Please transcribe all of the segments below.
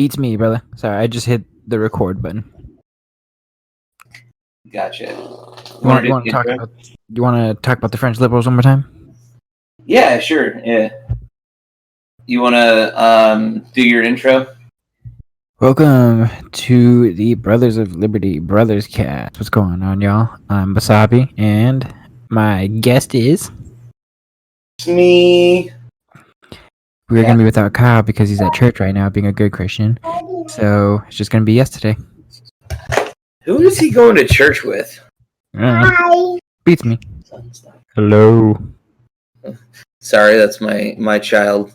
Beats me, brother. Sorry, I just hit the record button. Gotcha. You want to talk about? You want to talk about the French liberals one more time? Yeah, sure. Yeah. You want to do your intro? Welcome to the Brothers of Liberty Brothers Cast. What's going on, y'all? I'm Wasabi, and my guest is. It's me. We're going to be without Kyle because he's at church right now, being a good Christian. So it's just going to be us today. Who is he going to church with? Hi. Beats me. Hello. Sorry, that's my child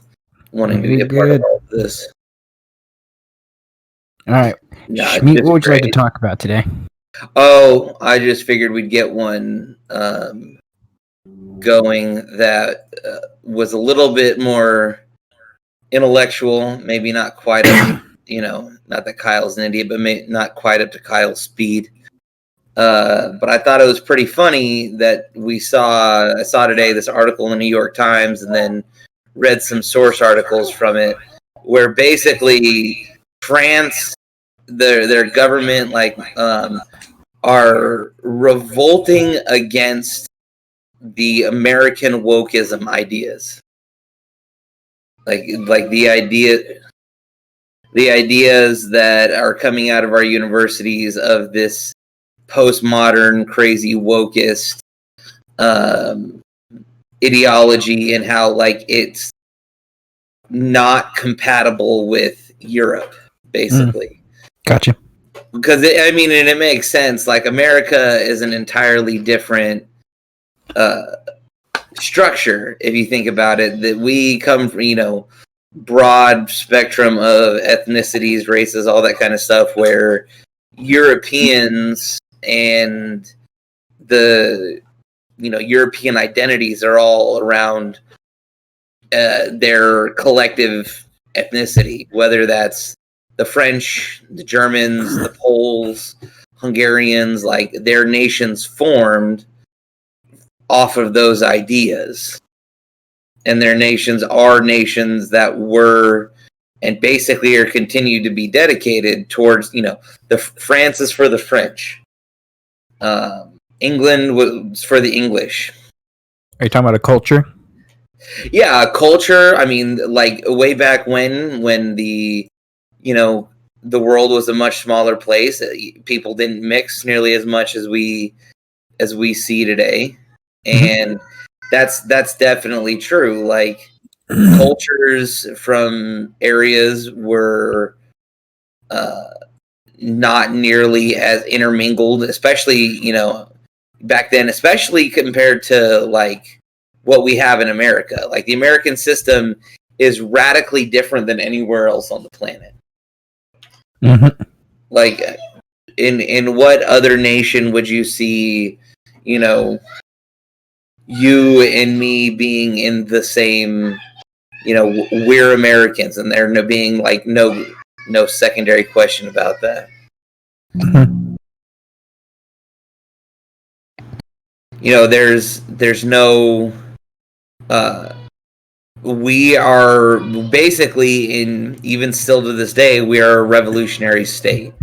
wanting to be a part of all of this. All right. Schmeat, what would you like to talk about today? Oh, I just figured we'd get one going that was a little bit more intellectual, maybe not quite up, not that Kyle's an idiot, but not quite up to Kyle's speed. But I thought it was pretty funny that I saw today this article in the New York Times and then read some source articles from it where basically France, their government, are revolting against the American wokeism ideas. Like the ideas that are coming out of our universities of this postmodern, crazy wokeist ideology, and how it's not compatible with Europe, basically. Gotcha. Because it makes sense. Like, America is an entirely different structure if you think about it. That we come from, broad spectrum of ethnicities, races, all that kind of stuff, where Europeans and the European identities are all around their collective ethnicity, whether that's the French, the Germans, the Poles, Hungarians. Like, their nations formed off of those ideas, and their nations are nations that were and basically are continued to be dedicated towards, the France is for the French. England was for the English. Are you talking about a culture? Yeah, a culture. Way back when the, the world was a much smaller place. People didn't mix nearly as much as we see today. And that's definitely true. Like, cultures from areas were not nearly as intermingled, especially, back then, especially compared to what we have in America. Like, the American system is radically different than anywhere else on the planet. Mm-hmm. Like, in what other nation would you see, you and me being in the same, we're Americans, and there being no secondary question about that. Mm-hmm. There's no we are basically, even still to this day, we are a revolutionary state.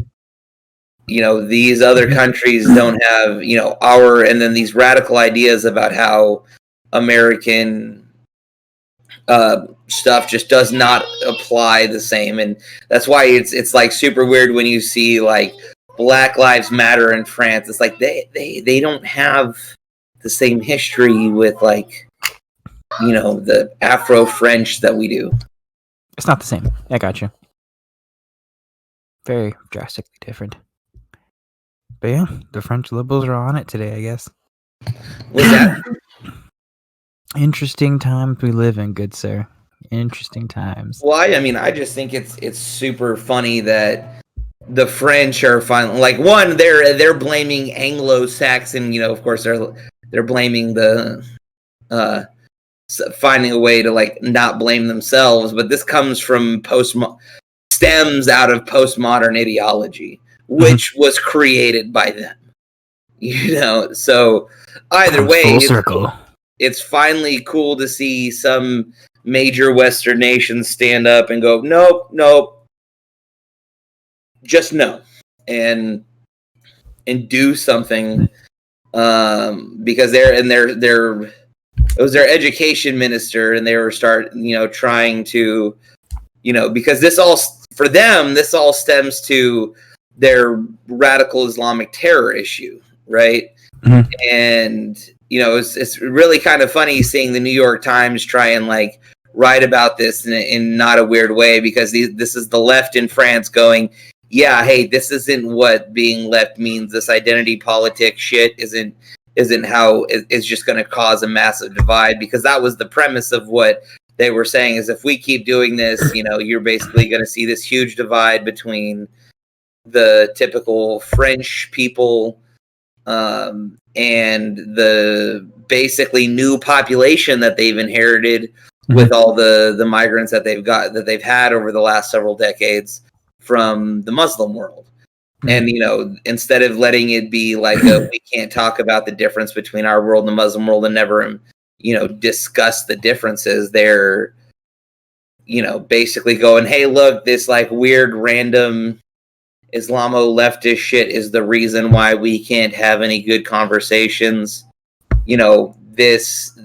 These other countries don't have, and then these radical ideas about how American stuff just does not apply the same. And that's why it's super weird when you see Black Lives Matter in France. It's like they don't have the same history with the Afro-French that we do. It's not the same. I got you. Very drastically different. But yeah, the French liberals are on it today, I guess. What's that? Interesting times we live in, good sir. Interesting times. Well, I just think it's super funny that the French are finally they're blaming Anglo-Saxon. Of course they're blaming the finding a way to not blame themselves, but this comes from stems out of postmodern ideology, which was created by them. So either way, full circle. It's finally cool to see some major Western nations stand up and go, nope, just know and do something, because it was their education minister, and they were trying to, because this all stems to their radical Islamic terror issue, right? Mhm. And it's really kind of funny seeing the New York Times try and like write about this in not a weird way, because this is the left in France going, yeah, hey, this isn't what being left means. This identity politics shit isn't how it's just going to cause a massive divide, because that was the premise of what they were saying, is if we keep doing this, you're basically going to see this huge divide between the typical French people, and the basically new population that they've inherited with all the migrants that they've had over the last several decades from the Muslim world. And instead of letting it be like we can't talk about the difference between our world and the Muslim world and never discuss the differences, they're basically going, hey, look, this like weird random Islamo leftist shit is the reason why we can't have any good conversations. This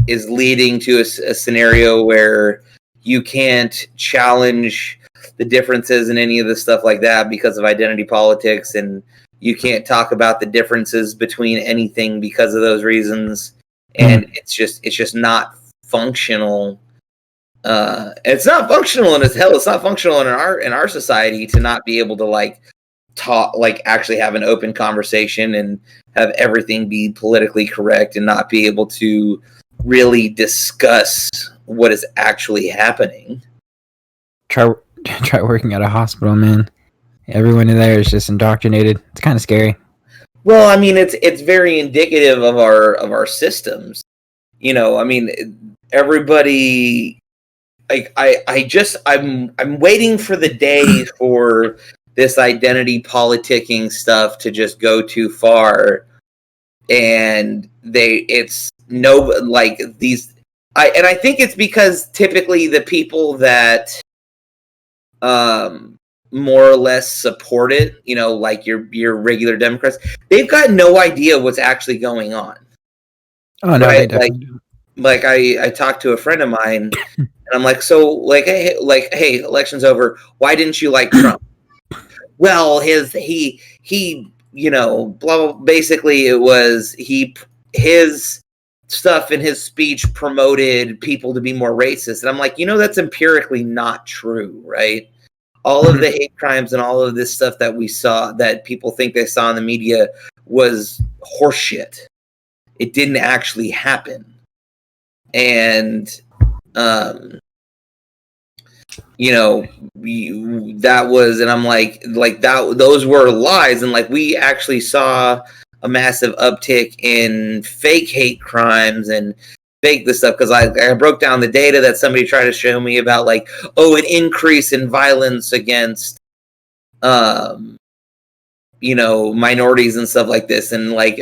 is leading to a scenario where you can't challenge the differences in any of the stuff like that because of identity politics, and you can't talk about the differences between anything because of those reasons. And it's just not functional. It's not functional, and as hell, it's not functional in our society to not be able to like talk, like actually have an open conversation and have everything be politically correct and not be able to really discuss what is actually happening. Try working at a hospital, man. Everyone in there is just indoctrinated. It's kind of scary. Well, I mean, it's very indicative of our systems. I mean, everybody. Like I'm waiting for the day for this identity politicking stuff to just go too far, and I think it's because typically the people that more or less support it, like your regular Democrats, they've got no idea what's actually going on. Oh no, right? they definitely do. Like I talked to a friend of mine, and I'm like, so like, hey, election's over. Why didn't you like Trump? Well, he blah, blah. Basically, it was his stuff in his speech promoted people to be more racist, and I'm like, that's empirically not true, right? All of the hate crimes and all of this stuff that we saw, that people think they saw in the media, was horseshit. It didn't actually happen. And that was, and I'm like that, those were lies. And like, we actually saw a massive uptick in fake hate crimes and fake this stuff, because I broke down the data that somebody tried to show me about, like, an increase in violence against minorities and stuff like this, and like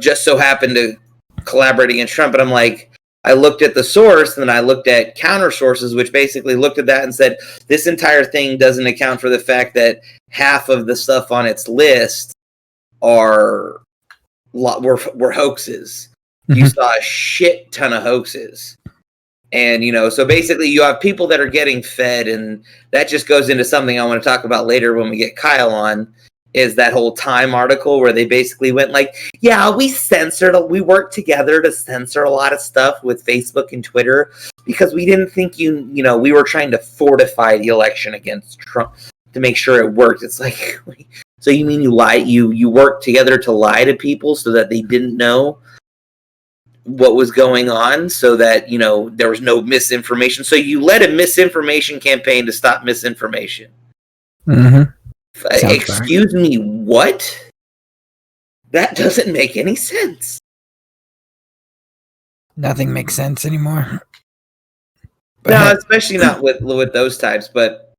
just so happened to collaborate against Trump. But I'm like, I looked at the source, and then I looked at counter sources, which basically looked at that and said, this entire thing doesn't account for the fact that half of the stuff on its list were hoaxes. You saw a shit ton of hoaxes. And, so basically you have people that are getting fed, and that just goes into something I want to talk about later when we get Kyle on, is that whole Time article where they basically went like, yeah, we worked together to censor a lot of stuff with Facebook and Twitter because we didn't think we were trying to fortify the election against Trump to make sure it worked. It's like, so you mean you worked together to lie to people so that they didn't know what was going on, so that, there was no misinformation. So you led a misinformation campaign to stop misinformation. Excuse me, what? That doesn't make any sense. Nothing makes sense anymore. No, especially not with those types. But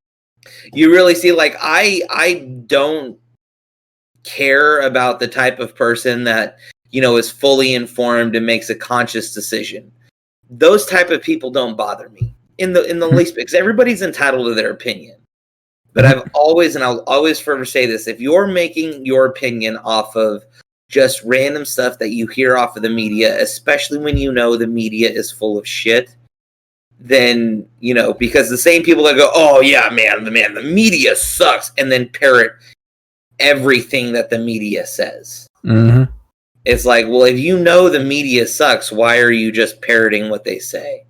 you really see, like, I don't care about the type of person that, is fully informed and makes a conscious decision. Those type of people don't bother me in the least, because everybody's entitled to their opinion. But I've always, and I'll always forever say this, if you're making your opinion off of just random stuff that you hear off of the media, especially when you know the media is full of shit, then, you know, because the same people that go, oh yeah, man, the media sucks, and then parrot everything that the media says. Mm-hmm. It's like, well, if you know the media sucks, why are you just parroting what they say?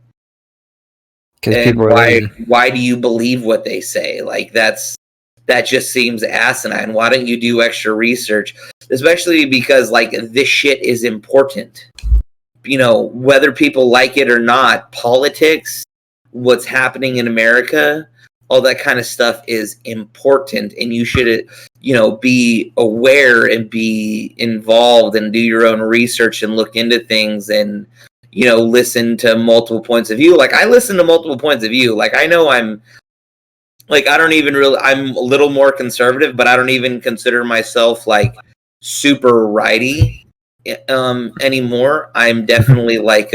Because And people are lazy. why do you believe what they say? Like that just seems asinine. Why don't you do extra research? Especially because like this shit is important. You know, whether people like it or not, politics, what's happening in America, all that kind of stuff is important, and you should, you know, be aware and be involved and do your own research and look into things and, you know, listen to multiple points of view. Like I listen to multiple points of view. Like I know I'm a little more conservative, but I don't even consider myself like super righty anymore. I'm definitely like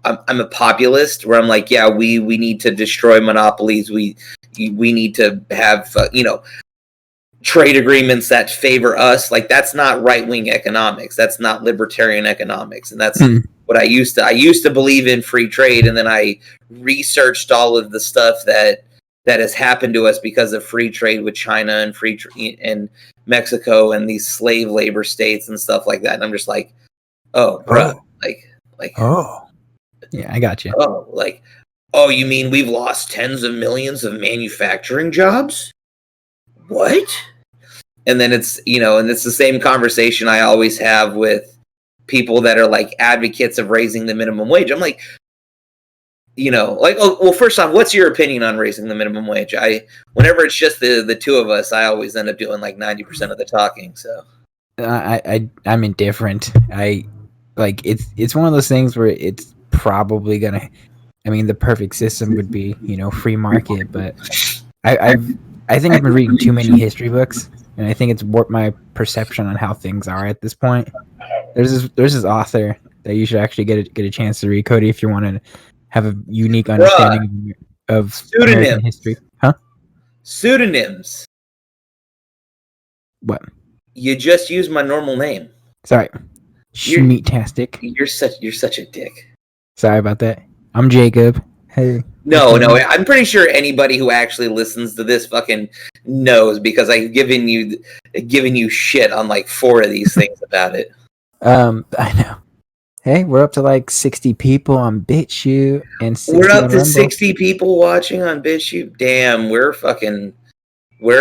I'm a populist where I'm like, yeah, we need to destroy monopolies. We need to have you know, trade agreements that favor us. Like that's not right wing economics. That's not libertarian economics, and that's what I used to believe in free trade, and then I researched all of the stuff that has happened to us because of free trade with China and and Mexico and these slave labor states and stuff like that. And I'm just like, oh, bruh, oh, yeah, I got you. Oh, you mean we've lost tens of millions of manufacturing jobs? What? And then it's, you know, and it's the same conversation I always have with people that are like advocates of raising the minimum wage. I'm like, you know, like, oh, well, first off, what's your opinion on raising the minimum wage? Whenever it's just the two of us, I always end up doing like 90% of the talking. So I'm indifferent. It's one of those things where it's probably gonna. I mean, the perfect system would be, you know, free market, but I think I've been reading too many history books, and I think it's warped my perception on how things are at this point. There's this author that you should actually get a chance to read, Cody, if you want to have a unique understanding of American history. Huh? Pseudonyms. What? You just use my normal name. Sorry. Schmeatastic. You're such a dick. Sorry about that. I'm Jacob. Hey. No, I'm pretty sure anybody who actually listens to this fucking knows, because I've given you shit on like 4 of these things about it. I know. Hey, we're up to like 60 people on BitChute and 60 we're up to Rumble. 60 people watching on BitChute. Damn, we're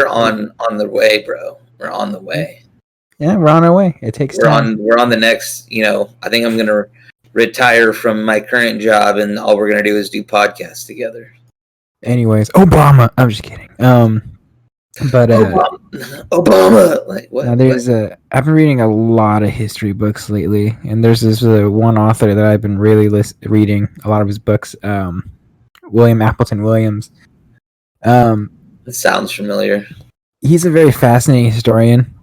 on the way, bro. We're on the way. Yeah, we're on our way. It takes time. We're on the next, you know, I think I'm gonna retire from my current job, and all we're gonna do is do podcasts together. Anyways, Obama. I'm just kidding. But Obama. Like what? Now I've been reading a lot of history books lately, and there's this one author that I've been really reading a lot of his books. William Appleton Williams. It sounds familiar. He's a very fascinating historian.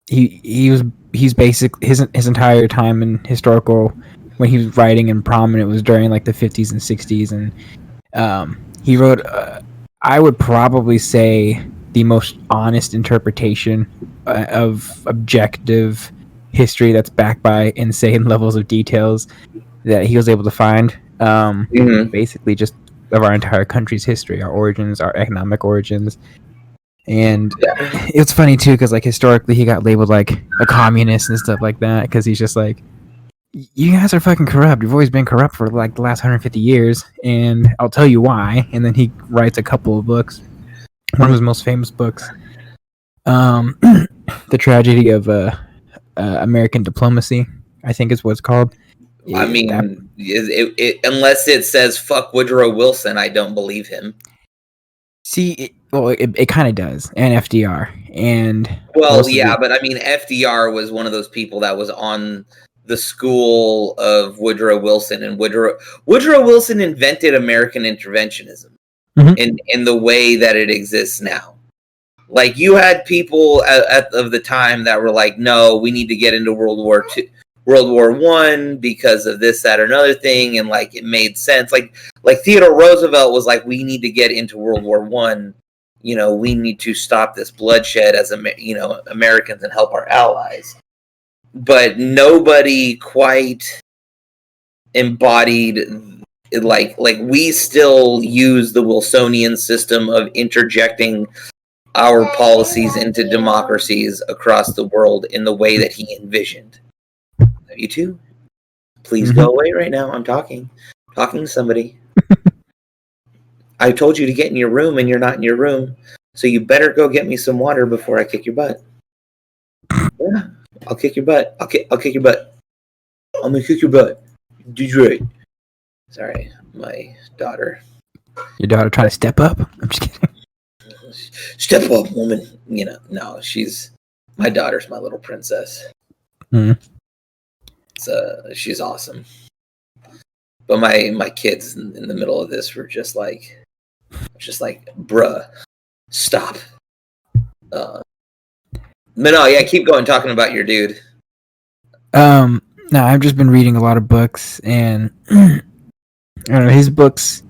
He's basically his entire time in historical, when he was writing and prominent, was during like the 50s and 60s, and he wrote I would probably say the most honest interpretation of objective history that's backed by insane levels of details that he was able to find. Basically just of our entire country's history, our origins, our economic origins. And it's funny too, because like historically he got labeled like a communist and stuff like that, because he's just like, you guys are fucking corrupt. You've always been corrupt for like the last 150 years, and I'll tell you why. And then he writes a couple of books. One of his most famous books, The Tragedy of American Diplomacy, I think is what it's called. I mean, unless it says fuck Woodrow Wilson, I don't believe him. See, it kind of does, and FDR, and but I mean, FDR was one of those people that was on the school of Woodrow Wilson, and Woodrow Wilson invented American interventionism in the way that it exists now. Like, you had people of the time that were like, no, we need to get into World War II. World War I because of this, that, or another thing, and like it made sense. Like Theodore Roosevelt was like, we need to get into World War I. You know, we need to stop this bloodshed as Americans and help our allies. But nobody quite embodied like we still use the Wilsonian system of interjecting our policies into democracies across the world in the way that he envisioned. You two, please go away right now. I'm talking to somebody. I told you to get in your room and you're not in your room, so you better go get me some water before I kick your butt. Yeah, I'll kick your butt. I'll kick your butt. I'm gonna kick your butt. Detroit. Sorry, my daughter. Your daughter trying to step up? I'm just kidding. Step up, woman. You know, no, my daughter's my little princess. She's awesome. But my kids in the middle of this were just like, bruh, stop. But no, yeah, keep going talking about your dude. No, I've just been reading a lot of books, and I don't know, his books,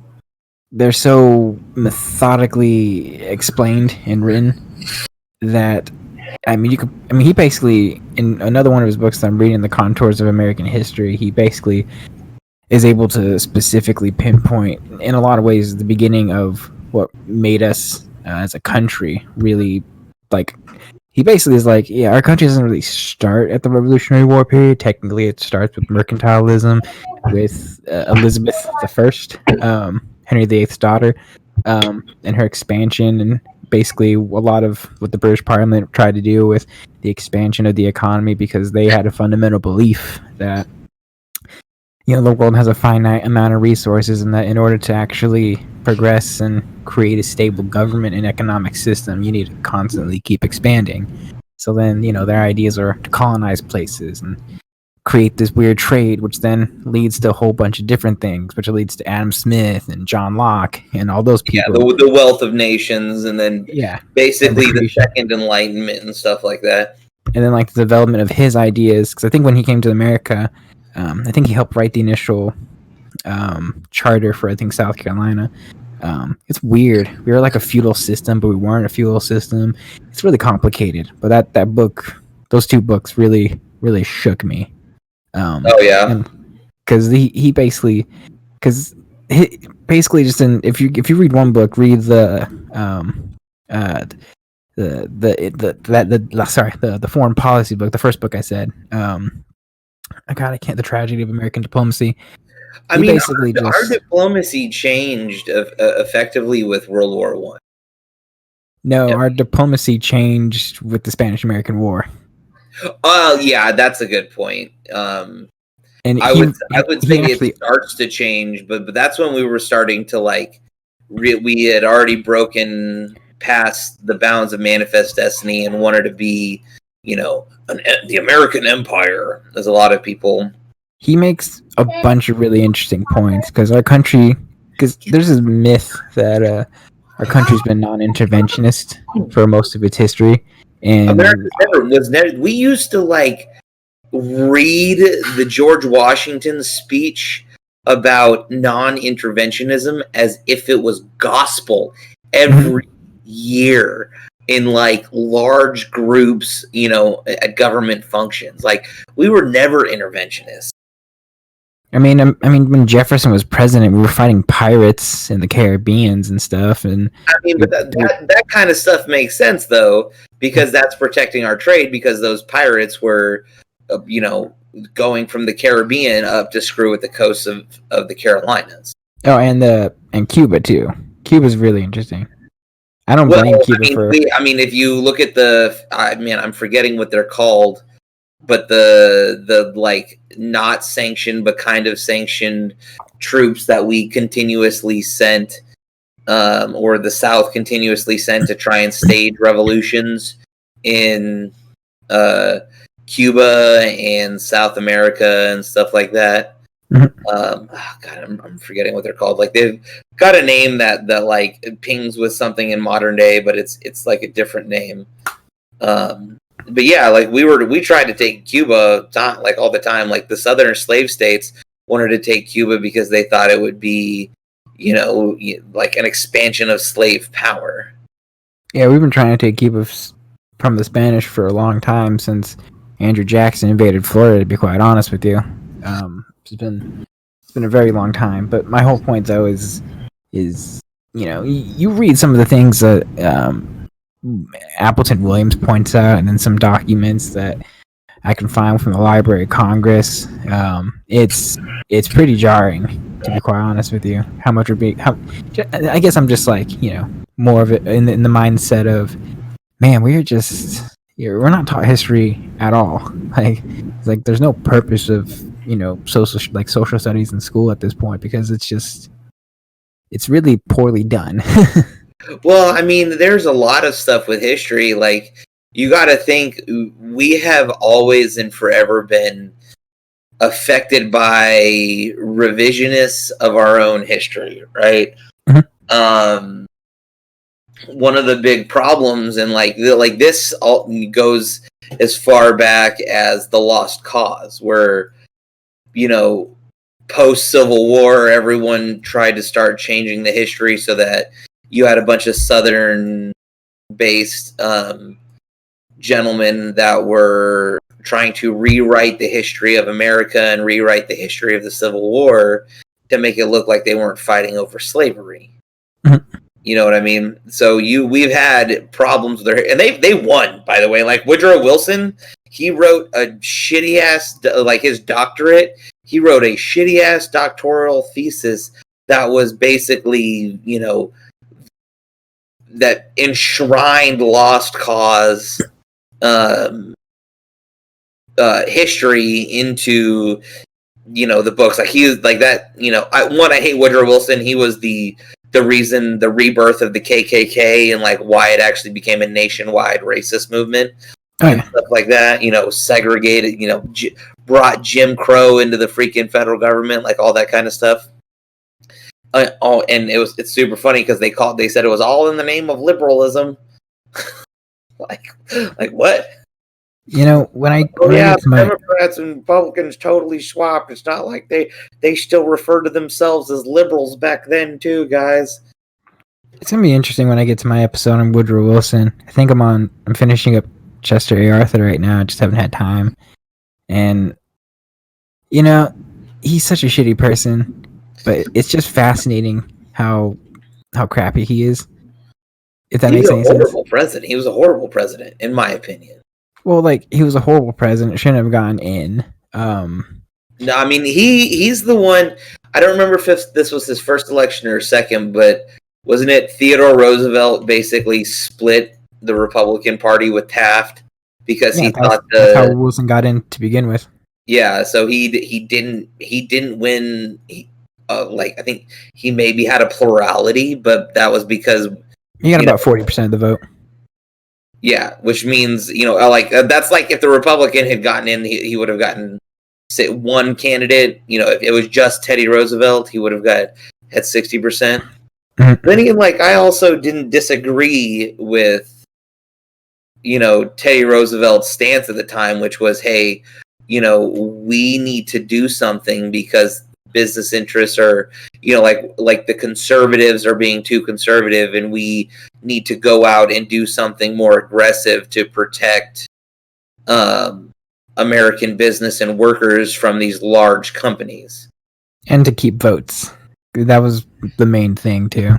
they're so methodically explained and written that he basically, in another one of his books that I'm reading, The Contours of American History, he basically is able to specifically pinpoint, in a lot of ways, the beginning of what made us as a country really, like, he basically is like, yeah, our country doesn't really start at the Revolutionary War period. Technically, it starts with mercantilism, with Elizabeth I, Henry VIII's daughter, and her expansion, and basically a lot of what the British Parliament tried to do with the expansion of the economy, because they had a fundamental belief that, you know, the world has a finite amount of resources, and that in order to actually progress and create a stable government and economic system, you need to constantly keep expanding. So then, you know, their ideas are to colonize places and create this weird trade, which then leads to a whole bunch of different things, which leads to Adam Smith and John Locke and all those people. Yeah, the wealth of nations, and then basically the Second Enlightenment and stuff like that. And then like the development of his ideas, because I think when he came to America, I think he helped write the initial charter for, I think, South Carolina. It's weird. We were like a feudal system, but we weren't a feudal system. It's really complicated. But that book, those two books, really, really shook me. Because he basically, just if you read one book, read the foreign policy book, the first book I said. I can't. The Tragedy of American Diplomacy. I mean, our diplomacy changed effectively with World War I. No, our diplomacy changed with the Spanish-American War. Yeah, that's a good point. And I would say it starts to change, but that's when we were starting to like. We had already broken past the bounds of manifest destiny and wanted to be, you know, the American Empire. There's a lot of people. He makes a bunch of really interesting points, because there's this myth that our country's been non-interventionist for most of its history, and America never. We used to like read the George Washington speech about non-interventionism as if it was gospel every year in like large groups, you know, at government functions. Like, we were never interventionists. I mean, when Jefferson was president, we were fighting pirates in the Caribbeans and stuff. And I mean, but that kind of stuff makes sense, though, because that's protecting our trade, because those pirates were, you know, going from the Caribbean up to screw with the coast of the Carolinas. Oh, and Cuba, too. Cuba's really interesting. I don't blame Cuba I mean, if you look at I'm forgetting what they're called, but the like not sanctioned but kind of sanctioned troops that we continuously sent, or the South continuously sent to try and stage revolutions in Cuba and South America and stuff like that. I'm forgetting what they're called. Like, they've got a name that like pings with something in modern day, but it's like a different name. but yeah, like we tried to take Cuba like all the time. Like the southern slave states wanted to take Cuba because they thought it would be, like an expansion of slave power. Yeah, we've been trying to take Cuba from the Spanish for a long time, since Andrew Jackson invaded Florida, to be quite honest with you. It's been a very long time. But my whole point, though, is you read some of the things that Appleton Williams points out, and then some documents that I can find from the Library of Congress. It's pretty jarring, to be quite honest with you. How much would be? I guess I'm just like, more of it in the mindset of, man, we're not taught history at all. Like there's no purpose of social studies in school at this point, because it's really poorly done. Well, I mean, there's a lot of stuff with history. Like, you got to think, we have always and forever been affected by revisionists of our own history, right? Mm-hmm. One of the big problems, and like this all goes as far back as the Lost Cause, where post Civil War, everyone tried to start changing the history so that you had a bunch of Southern based gentlemen that were trying to rewrite the history of America and rewrite the history of the Civil War to make it look like they weren't fighting over slavery. Mm-hmm. You know what I mean? So we've had problems with and they won, by the way. Like Woodrow Wilson, he wrote a shitty ass, like his doctorate, he wrote a shitty ass doctoral thesis that was basically, that enshrined Lost Cause history into the books. Like he was like that. I hate Woodrow Wilson. He was the reason, the rebirth of the KKK, and like why it actually became a nationwide racist movement. And stuff like that. Segregated. Brought Jim Crow into the freaking federal government, like all that kind of stuff. And it's super funny because they said it was all in the name of liberalism. like what? When I Democrats and Republicans totally swapped. It's not like they still refer to themselves as liberals back then too, guys. It's gonna be interesting when I get to my episode on Woodrow Wilson. I think I'm finishing up Chester A. Arthur right now. I just haven't had time. And he's such a shitty person, but it's just fascinating how crappy he is. If that makes any sense. He was a horrible president, in my opinion. Well, like, he was a horrible president. Shouldn't have gone in. No, I mean, he's the one. I don't remember if this was his first election or second, but wasn't it Theodore Roosevelt basically split the Republican Party with Taft because he thought that's how Wilson got in to begin with. Yeah, so he didn't win. I think he maybe had a plurality, but that was because he got about 40% of the vote. Yeah, which means that's like if the Republican had gotten in, he would have gotten, say, one candidate. If it was just Teddy Roosevelt, he would have had 60%. Mm-hmm. Then again, I also didn't disagree with Teddy Roosevelt's stance at the time, which was, hey, we need to do something because business interests are, like the conservatives are being too conservative, and we need to go out and do something more aggressive to protect American business and workers from these large companies. And to keep votes. That was the main thing, too.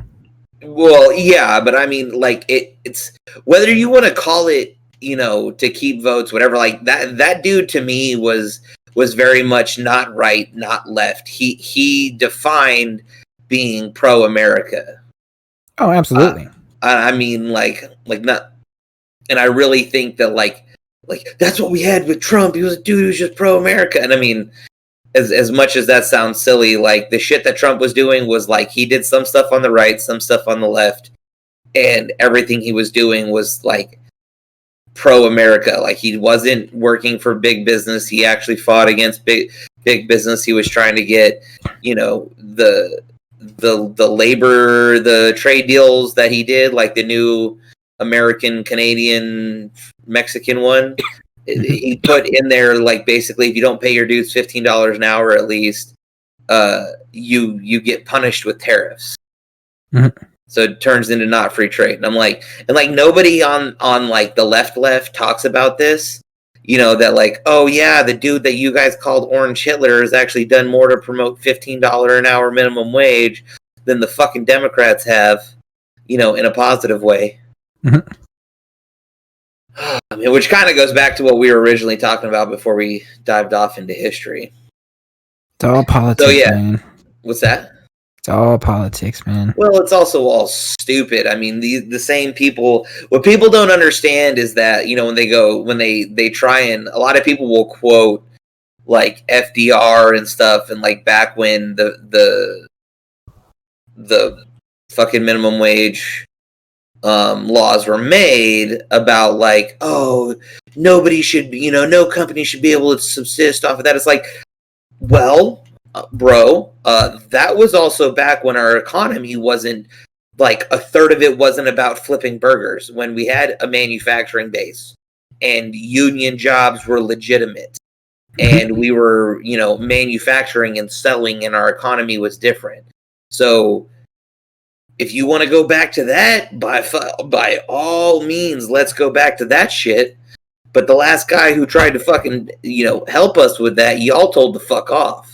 Well, yeah, but I mean, it's whether you want to call it, to keep votes, whatever, like that dude to me was very much not right, not left. He defined being pro-America. Oh, absolutely. I mean, not, and I really think that like that's what we had with Trump. He was a dude who's just pro-America, and I mean, as much as that sounds silly, like the shit that Trump was doing was like he did some stuff on the right, some stuff on the left, and everything he was doing was like pro-America. Like he wasn't working for big business. He actually fought against big business. He was trying to get, the labor, the trade deals that he did, like the new American Canadian Mexican one, he put in there like basically if you don't pay your dudes $15 an hour at least, you get punished with tariffs. So it turns into not free trade. And I'm like, and like nobody on like the left talks about this. You know, that like, oh yeah, the dude that you guys called Orange Hitler has actually done more to promote $15 an hour minimum wage than the fucking Democrats have, you know, in a positive way. I mean, which kind of goes back to what we were originally talking about before we dived off into history. It's all politics, man. What's that? It's all politics, man. Well, it's also all stupid. I mean, the same people. What people don't understand is that, you know, when they try, and a lot of people will quote like FDR and stuff, and like back when the fucking minimum wage laws were made about like, oh, nobody should, you know, no company should be able to subsist off of that. It's like, well, bro, that was also back when our economy wasn't like a third of it wasn't about flipping burgers, when we had a manufacturing base and union jobs were legitimate and we were, you know, manufacturing and selling and our economy was different. So if you want to go back to that, by all means, let's go back to that shit. But the last guy who tried to fucking, you know, help us with that, y'all told to fuck off.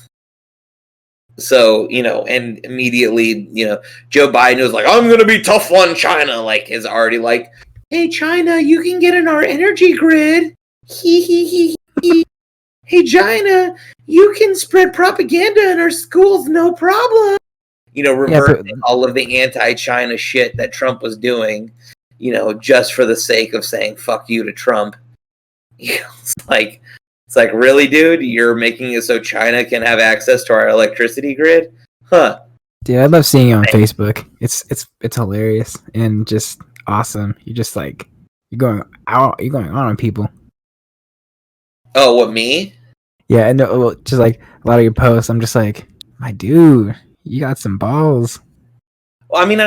So, you know, and immediately, you know, Joe Biden was like, I'm going to be tough on China. Like, is already like, hey, China, you can get in our energy grid. Hey, China, you can spread propaganda in our schools, no problem. You know, reversing all of the anti-China shit that Trump was doing, you know, just for the sake of saying fuck you to Trump. You know, it's like, really, dude? You're making it so China can have access to our electricity grid? Huh. Dude, I love seeing you on Facebook. It's hilarious and just awesome. You're just like, you're going on people. Oh, what, me? Yeah, and just like a lot of your posts, I'm just like, my dude, you got some balls. Well, I mean,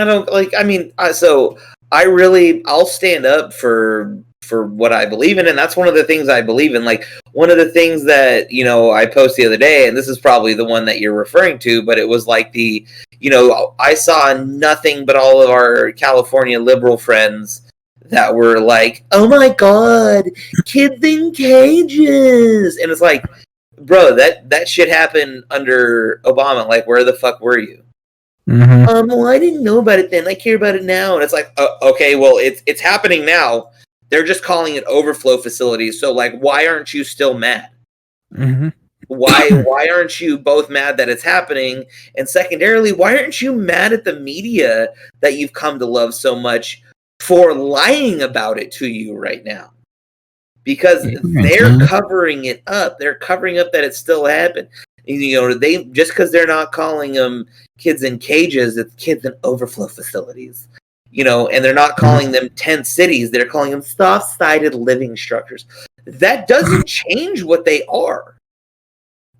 so I'll stand up for what I believe in, and that's one of the things I believe in. Like, one of the things that, you know, I posted the other day, and this is probably the one that you're referring to, but it was like you know, I saw nothing but all of our California liberal friends that were like, oh my god, kids in cages. And it's like, bro, that shit happened under Obama. Like, where the fuck were you? Well, I didn't know about it then. I care about it now. And it's like, okay, well, it's happening now. They're just calling it overflow facilities. So, like, why aren't you still mad? Why aren't you both mad that it's happening? And secondarily, why aren't you mad at the media that you've come to love so much for lying about it to you right now? Because they're covering it up. They're covering up that it still happened. You know, they just because they're not calling them kids in cages, it's kids in overflow facilities. You know, and they're not calling them tent cities. They're calling them soft-sided living structures. That doesn't change what they are.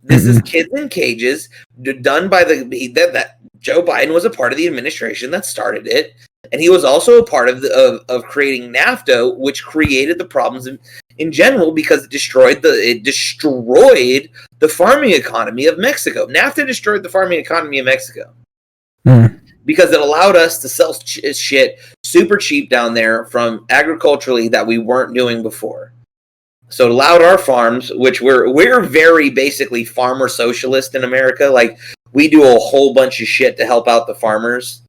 This is kids in cages done by that Joe Biden was a part of the administration that started it, and he was also a part of creating NAFTA, which created the problems in general because it destroyed the farming economy of Mexico. NAFTA destroyed the farming economy of Mexico. Because it allowed us to sell shit super cheap down there from agriculturally that we weren't doing before. So it allowed our farms, which we're very basically farmer socialist in America. Like, we do a whole bunch of shit to help out the farmers,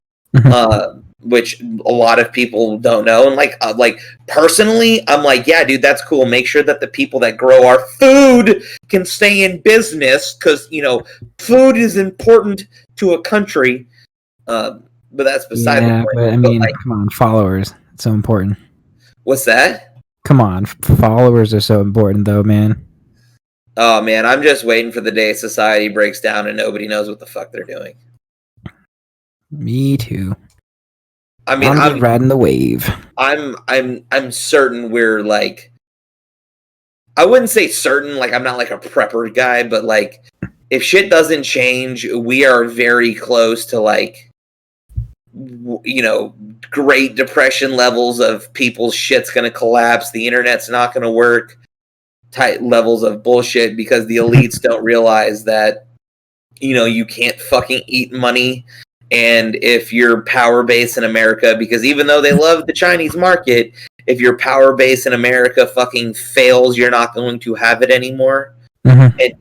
which a lot of people don't know. And like personally, I'm like, yeah, dude, that's cool. Make sure that the people that grow our food can stay in business because, you know, food is important to a country. But that's beside the point. But I mean, come on, followers. It's so important. What's that? Come on, followers are so important, though, man. Oh, man, I'm just waiting for the day society breaks down and nobody knows what the fuck they're doing. Me too. I mean, I'm riding the wave. I'm certain we're like, I wouldn't say certain, like I'm not like a prepper guy, but like if shit doesn't change, we are very close to like, you know, Great Depression levels of people's shit's going to collapse, the internet's not going to work, tight levels of bullshit because the elites don't realize that, you can't fucking eat money. And if your power base in America, because even though they love the Chinese market, if your power base in America fucking fails, you're not going to have it anymore. Mm-hmm. And,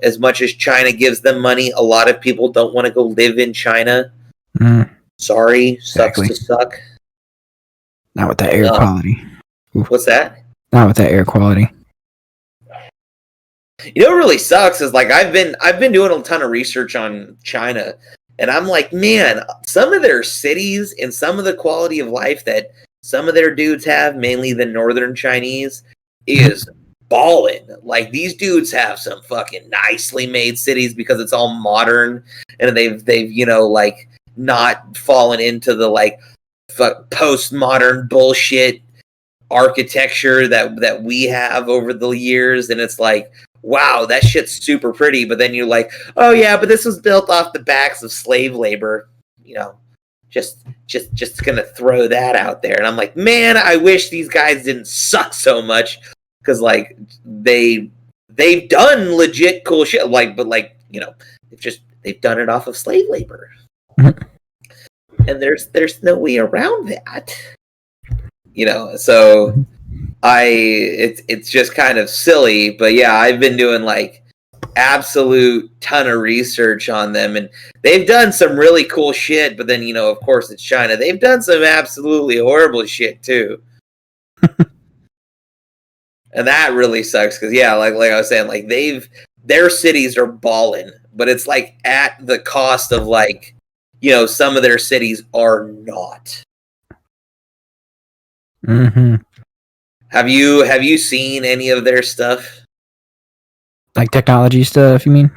as much as China gives them money, a lot of people don't want to go live in China. Mm. Sorry, exactly. Sucks to suck. Not with that air quality. Oof. What's that? Not with that air quality. What really sucks is like I've been doing a ton of research on China, and I'm like, man, some of their cities and some of the quality of life that some of their dudes have, mainly the northern Chinese, is ballin'. Like these dudes have some fucking nicely made cities because it's all modern, and they've like not fallen into the like postmodern bullshit architecture that we have over the years. And it's like, wow, that shit's super pretty, but then you're like, oh yeah, but this was built off the backs of slave labor. Just gonna throw that out there. And I'm like, man, I wish these guys didn't suck so much, because like they've done legit cool shit, they've done it off of slave labor. And there's no way around that, so it's just kind of silly. But yeah, I've been doing like absolute ton of research on them, and they've done some really cool shit, but then of course it's China, they've done some absolutely horrible shit too. And that really sucks, because yeah, like I was saying, like their cities are ballin', but it's like at the cost of like, some of their cities are not. Mm-hmm. Have you seen any of their stuff? Like technology stuff, you mean?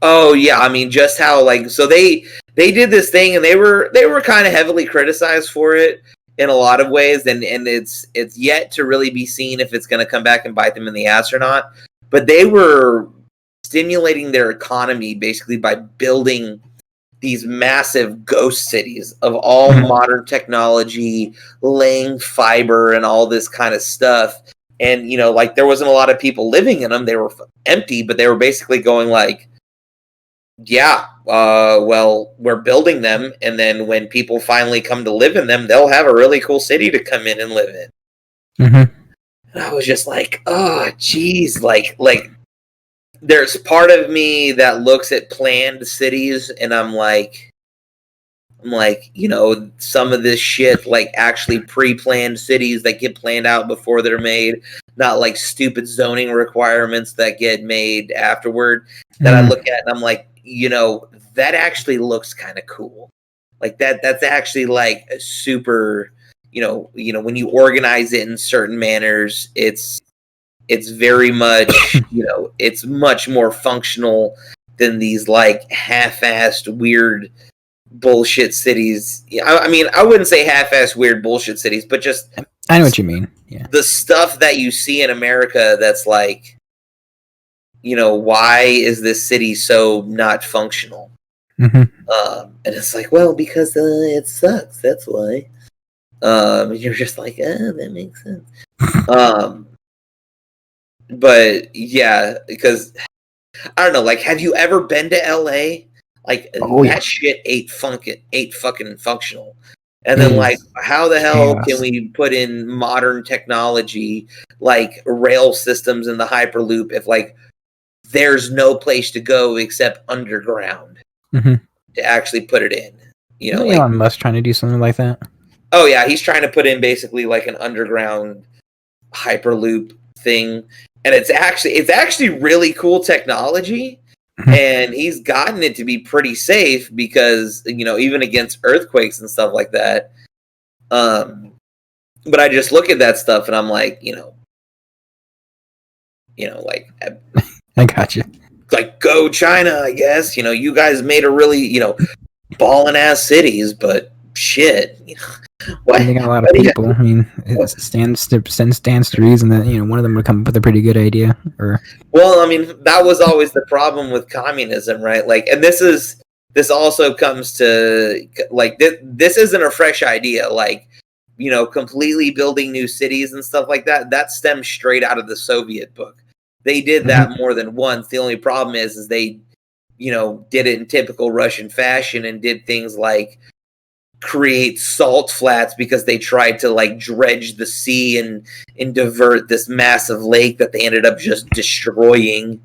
Oh yeah, I mean just how like, so they did this thing, and they were kind of heavily criticized for it in a lot of ways, and it's yet to really be seen if it's going to come back and bite them in the ass or not. But they were stimulating their economy basically by building these massive ghost cities of all modern technology, laying fiber and all this kind of stuff. And, like there wasn't a lot of people living in them. They were empty, but they were basically going like, yeah, well, we're building them. And then when people finally come to live in them, they'll have a really cool city to come in and live in. Mm-hmm. And I was just like, oh, geez, like, there's part of me that looks at planned cities, and I'm like, some of this shit, like actually pre-planned cities that get planned out before they're made, not like stupid zoning requirements that get made afterward, that I look at and I'm like, that actually looks kind of cool. Like that's actually like a super, when you organize it in certain manners, it's very much, it's much more functional than these like half-assed weird bullshit cities. I mean, I wouldn't say half-assed weird bullshit cities, but just I know what you mean. Yeah. The stuff that you see in America that's like, why is this city so not functional? Mm-hmm. And it's like, well, because it sucks. That's why. And you're just like, that makes sense. But yeah, because I don't know, like, have you ever been to LA? Like that shit ain't fucking functional. And then like, how the hell can we put in modern technology like rail systems in the Hyperloop if like there's no place to go except underground to actually put it in? Like, Elon Musk trying to do something like that. Oh yeah, he's trying to put in basically like an underground Hyperloop thing. And it's actually really cool technology, and he's gotten it to be pretty safe because, even against earthquakes and stuff like that. But I just look at that stuff and I'm like, like I got you. Like, go China, I guess. You guys made a really, ballin' ass cities, but shit, What? I think a lot of people. I mean, it stands to reason that one of them would come up with a pretty good idea. Or well, I mean, that was always the problem with communism, right? Like, and this is this also comes to like this isn't a fresh idea. Like, you know, completely building new cities and stuff like that. That stems straight out of the Soviet book. They did that more than once. The only problem is they, you know, did it in typical Russian fashion and did things like create salt flats because they tried to like dredge the sea and divert this massive lake that they ended up just destroying.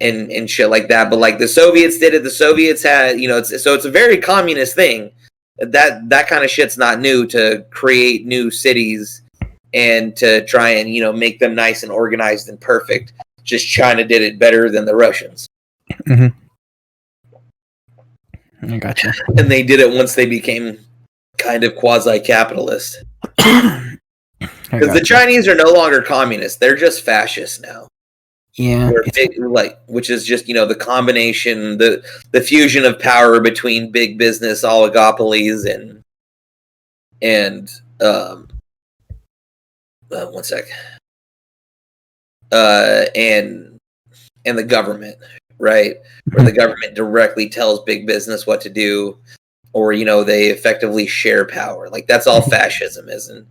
And shit like that. But like the Soviets did it. The Soviets had, you know, it's a very communist thing. That kind of shit's not new, to create new cities and to try and, you know, make them nice and organized and perfect. Just China did it better than the Russians. I gotcha. And they did it once they became kind of quasi-capitalist. Because the Chinese are no longer communists. They're just fascists now. Yeah, which is just, you know, the combination, the fusion of power between big business oligopolies and one sec, and the government, right? Where the government directly tells big business what to do, or, you know, they effectively share power. Like, that's all fascism is, and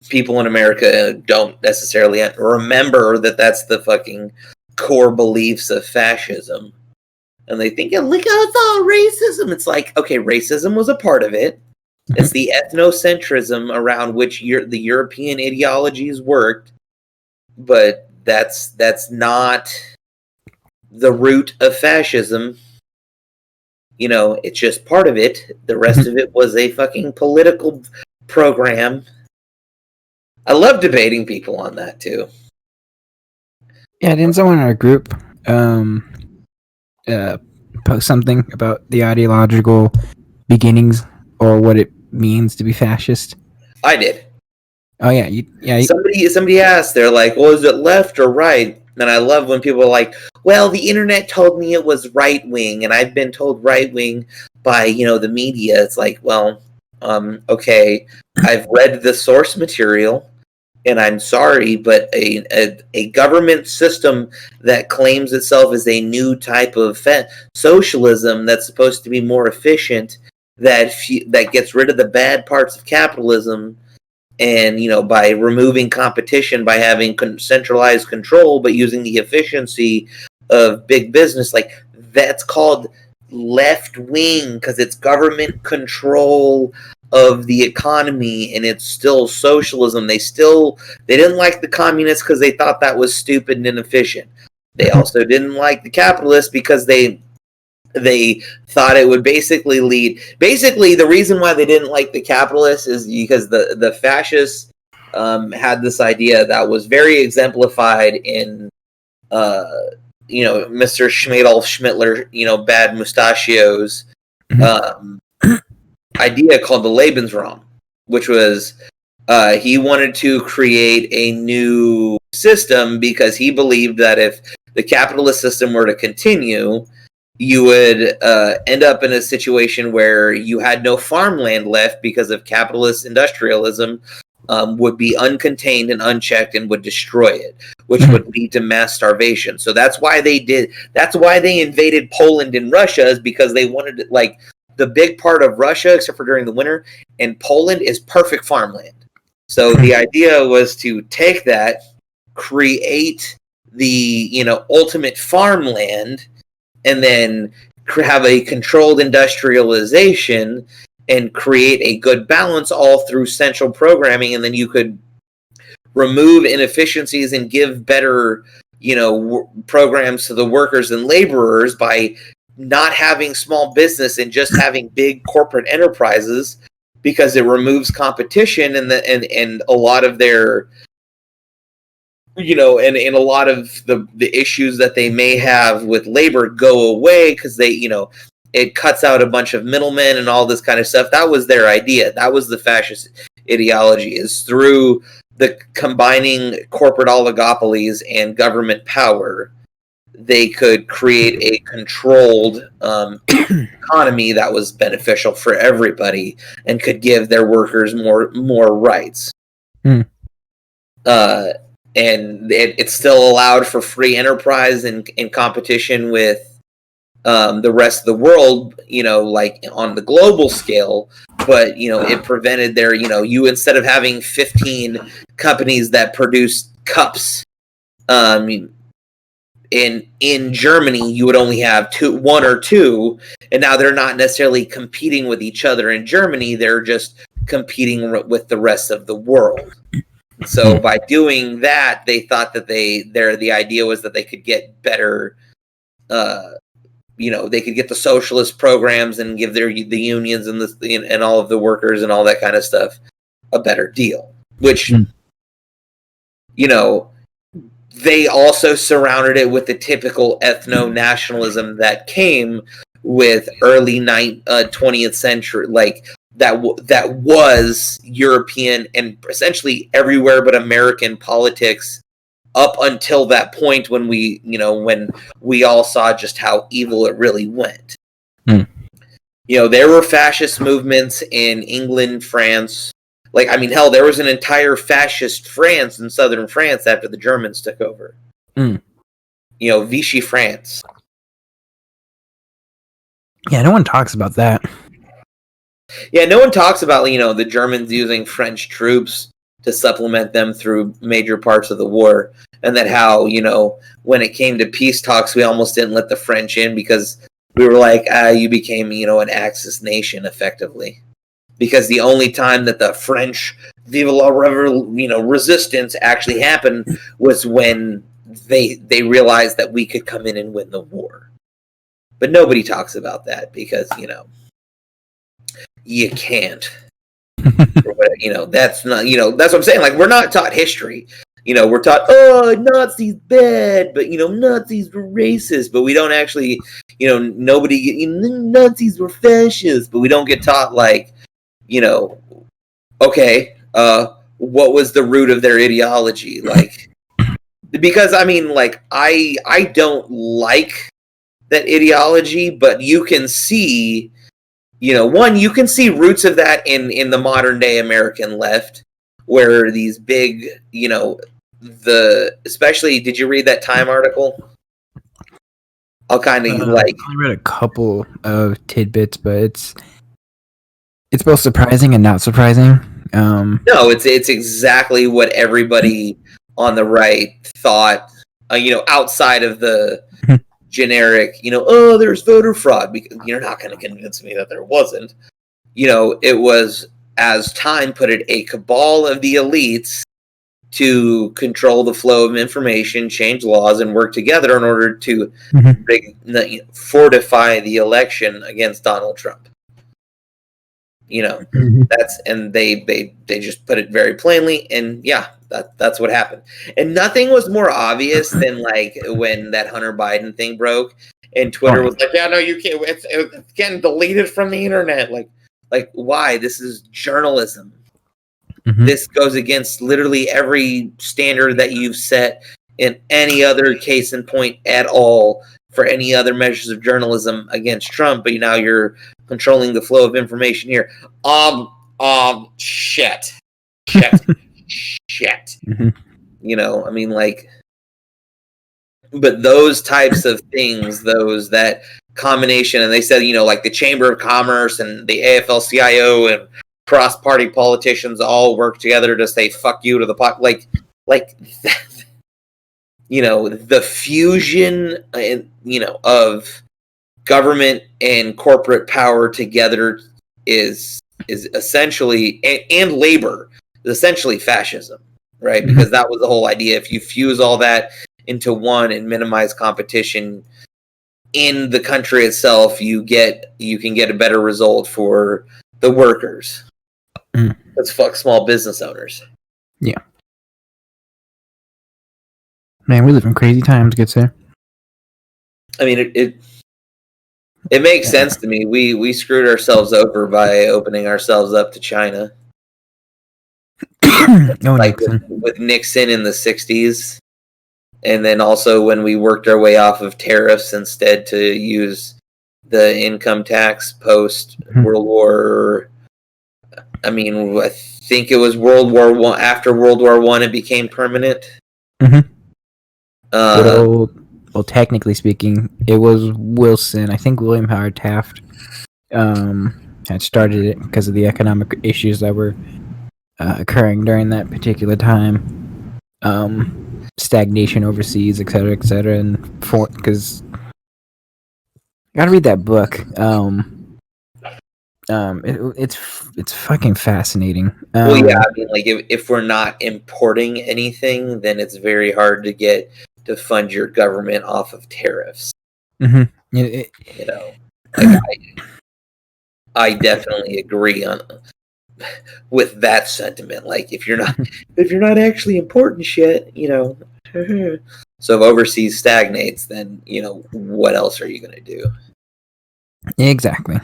people in America don't necessarily remember that that's the fucking core beliefs of fascism. And they think, look, it's all racism. It's like, okay, racism was a part of it. It's the ethnocentrism around which the European ideologies worked, but that's not the root of fascism. You know, it's just part of it. The rest of it was a fucking political program. I love debating people on that too. Yeah, didn't someone in our group post something about the ideological beginnings or what it means to be fascist? I did. Oh yeah, Somebody asked, they're like, well, is it left or right? And I love when people are like, well, the internet told me it was right wing, and I've been told right wing by, you know, the media. It's like, well, okay, I've read the source material, and I'm sorry, but a government system that claims itself as a new type of socialism that's supposed to be more efficient, that gets rid of the bad parts of capitalism, and, you know, by removing competition, by having centralized control, but using the efficiency of big business, like, that's called left wing because it's government control of the economy, and it's still socialism. They didn't like the communists because they thought that was stupid and inefficient. They also didn't like the capitalists because they thought it would basically the reason why they didn't like the capitalists is because the fascists had this idea that was very exemplified in you know, Mr. Adolf Schmittler, you know, Bad Mustachio's idea called the Lebensraum, which was he wanted to create a new system because he believed that if the capitalist system were to continue, you would end up in a situation where you had no farmland left because of capitalist industrialism would be uncontained and unchecked and would destroy it, which would lead to mass starvation. So that's why they invaded Poland and Russia, is because they wanted, like, the big part of Russia, except for during the winter, and Poland is perfect farmland. So the idea was to take that, create the, you know, ultimate farmland, and then have a controlled industrialization and create a good balance all through central programming. And then you could remove inefficiencies and give better, you know, programs to the workers and laborers by not having small business and just having big corporate enterprises, because it removes competition and a lot of their, you know, and a lot of the issues that they may have with labor go away because they, you know, it cuts out a bunch of middlemen and all this kind of stuff. That was their idea. That was the fascist ideology, is through the combining corporate oligopolies and government power, they could create a controlled economy that was beneficial for everybody and could give their workers more rights. And it still allowed for free enterprise and competition with the rest of the world, like on the global scale, but, it prevented their, you instead of having 15 companies that produce cups, in Germany, you would only have one or two, and now they're not necessarily competing with each other in Germany, they're just competing with the rest of the world. So by doing that, they thought that the idea was that they could get better, they could get the socialist programs and give the unions and all of the workers and all that kind of stuff a better deal, which, they also surrounded it with the typical ethno-nationalism that came with early 20th century, like that was European and essentially everywhere but American politics up until that point when we all saw just how evil it really went. There were fascist movements in England, France. Hell, there was an entire fascist France in southern France after the Germans took over. Vichy France. Yeah, no one talks about that. Yeah, no one talks about, the Germans using French troops to supplement them through major parts of the war. And that how, when it came to peace talks, we almost didn't let the French in because we were like, you became, an Axis nation, effectively. Because the only time that the French Vive la resistance actually happened was when they realized that we could come in and win the war. But nobody talks about that because, you can't. That's not, that's what I'm saying. Like, we're not taught history. We're taught, Nazis bad, but, Nazis were racist, but we don't actually, Nazis were fascist, but we don't get taught, like, okay, what was the root of their ideology? Like, because I don't like that ideology, but you can see, you can see roots of that in the modern day American left, where these big, especially, did you read that Time article? I'll kind of I read a couple of tidbits, but it's both surprising and not surprising. No, it's exactly what everybody on the right thought. Outside of the generic, there's voter fraud. Because you're not going to convince me that there wasn't. It was, as Time put it, a cabal of the elites to control the flow of information, change laws, and work together in order to fortify the election against Donald Trump. That's, and they just put it very plainly, and yeah, that's what happened. And nothing was more obvious than like when that Hunter Biden thing broke, and Twitter was like, "Yeah, no, you can't. It's getting deleted from the internet." Like why? This is journalism. This goes against literally every standard that you've set in any other case in point at all for any other measures of journalism against Trump, but now you're controlling the flow of information here. Shit. But those types of things, that combination, and they said, like the Chamber of Commerce and the AFL-CIO and cross-party politicians all work together to say "fuck you" to the pot, like that. The fusion, of government and corporate power together is essentially, and labor is essentially fascism, right? Because that was the whole idea. If you fuse all that into one and minimize competition in the country itself, you can get a better result for the workers. Let's fuck small business owners. Yeah. Man, we live in crazy times, good sir. I mean, it makes sense to me. We screwed ourselves over by opening ourselves up to China. Nixon. With Nixon in the 60s. And then also when we worked our way off of tariffs instead to use the income tax post World War. I mean, I think it was World War After World War I, it became permanent. Good old well, technically speaking, it was Wilson. I think William Howard Taft had started it because of the economic issues that were occurring during that particular time. Stagnation overseas, et cetera, and because I gotta read that book. It's fucking fascinating. Well, yeah, I mean, like if we're not importing anything, then it's very hard to get to fund your government off of tariffs. Mm-hmm. You know, like I definitely agree with that sentiment. Like if you're not actually importing shit, you know. So if overseas stagnates, then what else are you gonna do? Exactly.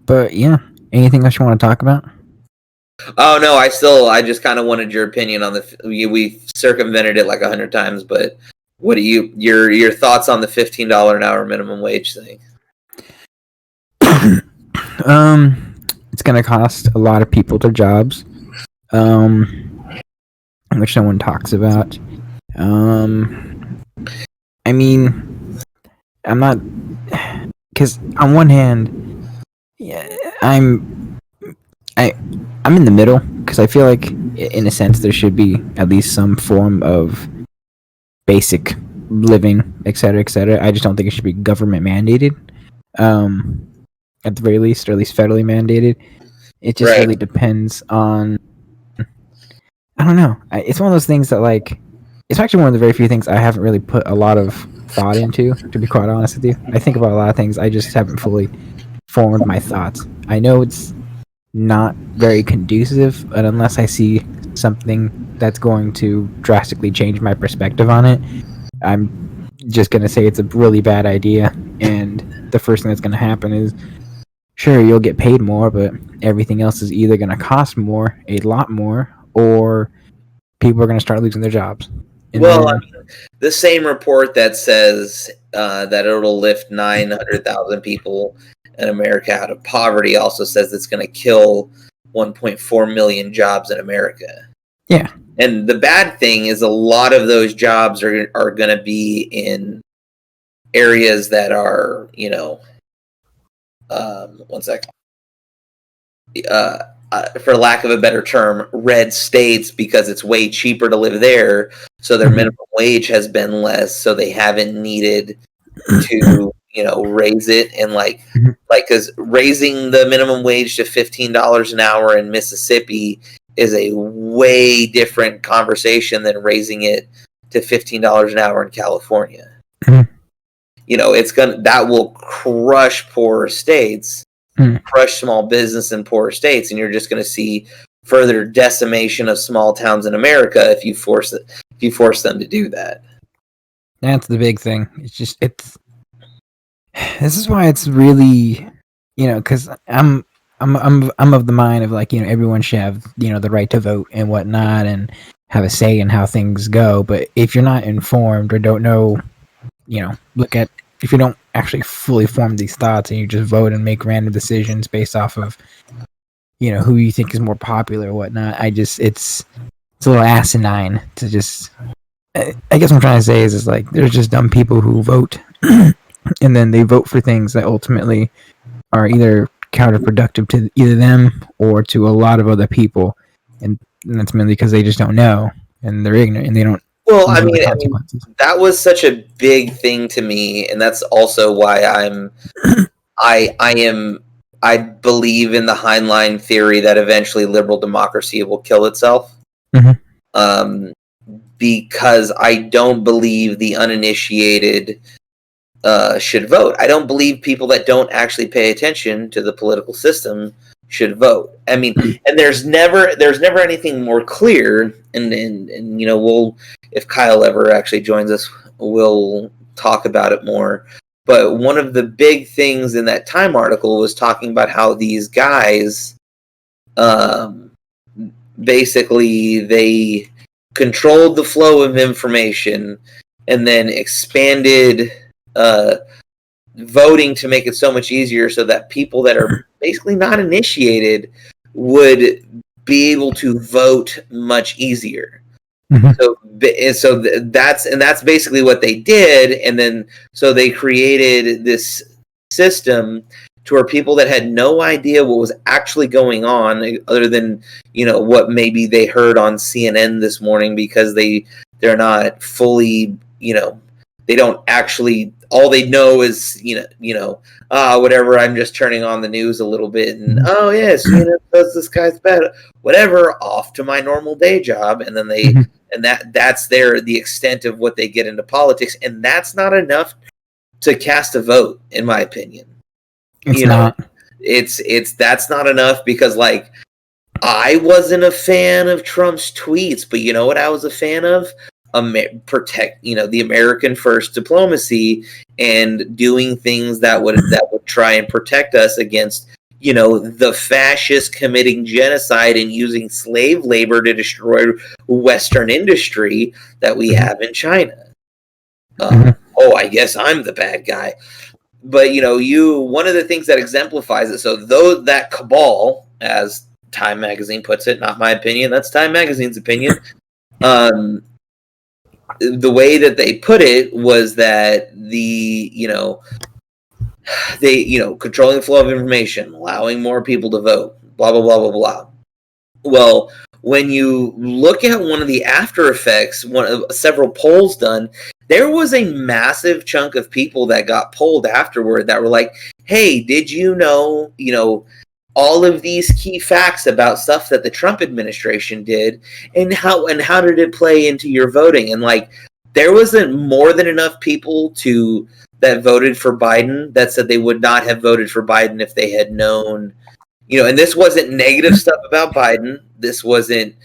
But yeah, anything else you want to talk about? Oh no, I just kind of wanted your opinion on we circumvented it like 100 times, but what do your thoughts on the $15 an hour minimum wage thing? It's gonna cost a lot of people their jobs, which no one talks about. I mean, I'm not, because on one hand, yeah, I'm in the middle because I feel like, in a sense, there should be at least some form of basic living, et cetera, I just don't think it should be government mandated. At the very least, or at least federally mandated. It just really depends on. I don't know. It's one of those things that, like, it's actually one of the very few things I haven't really put a lot of thought into, to be quite honest with you. I think about a lot of things, I just haven't fully formed my thoughts. I know it's not very conducive, but unless I see something that's going to drastically change my perspective on it, I'm just going to say it's a really bad idea. And the first thing that's going to happen is, sure, you'll get paid more, but everything else is either going to cost more, a lot more, or people are going to start losing their jobs. And I mean, the same report that says that it'll lift 900,000 people in America out of poverty also says it's going to kill 1.4 million jobs in America. Yeah. And the bad thing is a lot of those jobs are going to be in areas that are, one second. For lack of a better term, red states, because it's way cheaper to live there. So their minimum wage has been less, so they haven't needed to, raise it. And because raising the minimum wage to $15 an hour in Mississippi is a way different conversation than raising it to $15 an hour in California. That will crush poorer states. Crush small business in poorer states, and you're just going to see further decimation of small towns in America if you force them to do that. That's the big thing. This is why it's really, because I'm of the mind of, like, everyone should have, the right to vote and whatnot and have a say in how things go. But if you're not informed or don't know, if you don't actually fully form these thoughts and you just vote and make random decisions based off of, who you think is more popular or whatnot, it's a little asinine to just. I guess what I'm trying to say is like, there's just dumb people who vote, and then they vote for things that ultimately are either counterproductive to either them or to a lot of other people, and that's mainly because they just don't know and they're ignorant and they don't. Well, I mean, that was such a big thing to me, and that's also why I believe in the Heinlein theory that eventually liberal democracy will kill itself. Because I don't believe the uninitiated should vote. I don't believe people that don't actually pay attention to the political system should vote. I mean, and there's never anything more clear. And if Kyle ever actually joins us, we'll talk about it more. But one of the big things in that Time article was talking about how these guys, basically, they controlled the flow of information and then expanded voting to make it so much easier so that people that are basically not initiated would be able to vote much easier. That's basically what they did, and then so they created this system to where people that had no idea what was actually going on, other than what maybe they heard on CNN this morning, because they're not fully they don't actually, all they know is whatever, I'm just turning on the news a little bit and oh yes, says this guy's bad, whatever, off to my normal day job, and then they and that's the extent of what they get into politics, and that's not enough to cast a vote, in my opinion. It's not. That's not enough, because like I wasn't a fan of Trump's tweets, but you know what I was a fan of? Protect the American first diplomacy and doing things that would try and protect us against the fascists committing genocide and using slave labor to destroy Western industry that we have in China. Oh, I guess I'm the bad guy. But one of the things that exemplifies it, so that cabal, as Time Magazine puts it, not my opinion, that's Time Magazine's opinion. The way that they put it was that they controlling the flow of information, allowing more people to vote, blah blah blah blah blah. Well, when you look at one of the after effects, one of several polls done, there was a massive chunk of people that got polled afterward that were like, "Hey, did you know all of these key facts about stuff that the Trump administration did, and how did it play into your voting?" And like, there wasn't more than enough people that voted for Biden that said they would not have voted for Biden if they had known, and this wasn't negative stuff about Biden. This wasn't,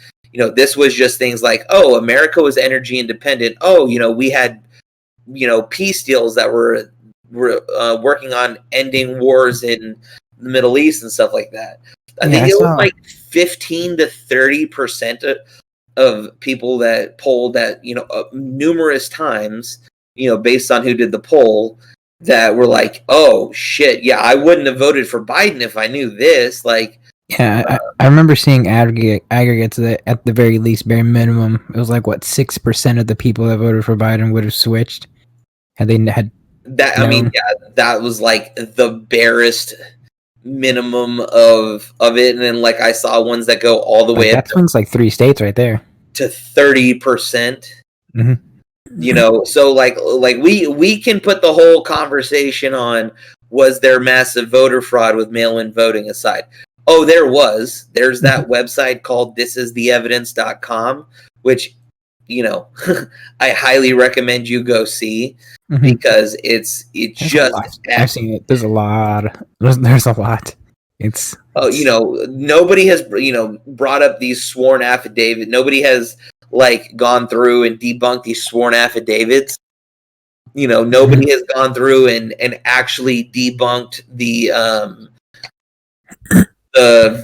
this was just things like, oh, America was energy independent. Oh, we had, peace deals that were working on ending wars in the Middle East and stuff like that. I think it was like 15 to 30% of people that polled that, numerous times, based on who did the poll, that were like, oh shit, yeah, I wouldn't have voted for Biden if I knew this. Like, yeah, I remember seeing aggregates that at the very least, bare minimum, it was like 6% of the people that voted for Biden would have switched had they had that. known. I mean, yeah, that was like the barest minimum of it, and then like I saw ones that go all the way up. That swings like 3 states right there to 30%. So like we can put the whole conversation on, was there massive voter fraud with mail-in voting aside. Oh, there's that website called thisistheevidence.com, which I highly recommend you go see, because it's just I've seen it. There's a lot. There's a lot. It's nobody has brought up these sworn affidavits. Nobody has like gone through and debunked these sworn affidavits. Nobody has gone through and actually debunked the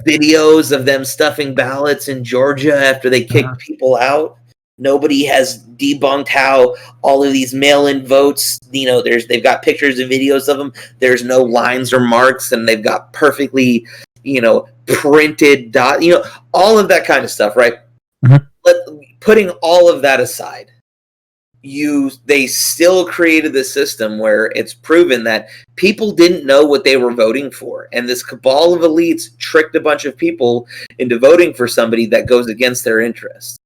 videos of them stuffing ballots in Georgia after they kicked people out. Nobody has debunked how all of these mail-in votes, they've got pictures and videos of them. There's no lines or marks, and they've got perfectly, printed all of that kind of stuff, right? Putting all of that aside, they still created the system where it's proven that people didn't know what they were voting for, and this cabal of elites tricked a bunch of people into voting for somebody that goes against their interests.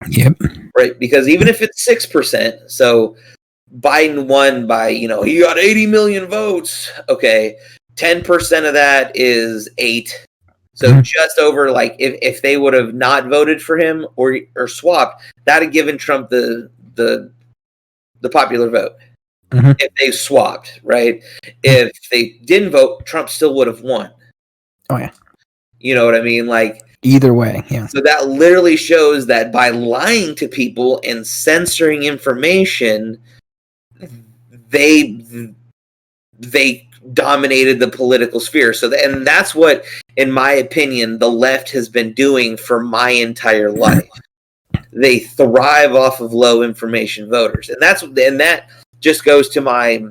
Yep. Right, because even if it's 6%, so Biden won by, he got 80 million votes. Okay, 10% of that is 8. So just over, like, if they would have not voted for him or swapped, that had given Trump the popular vote. If they swapped, right? If they didn't vote, Trump still would have won. Oh yeah. You know what I mean? Like, either way, yeah. So that literally shows that by lying to people and censoring information, they dominated the political sphere. So and that's what, in my opinion, the left has been doing for my entire life. They thrive off of low information voters, and that just goes to my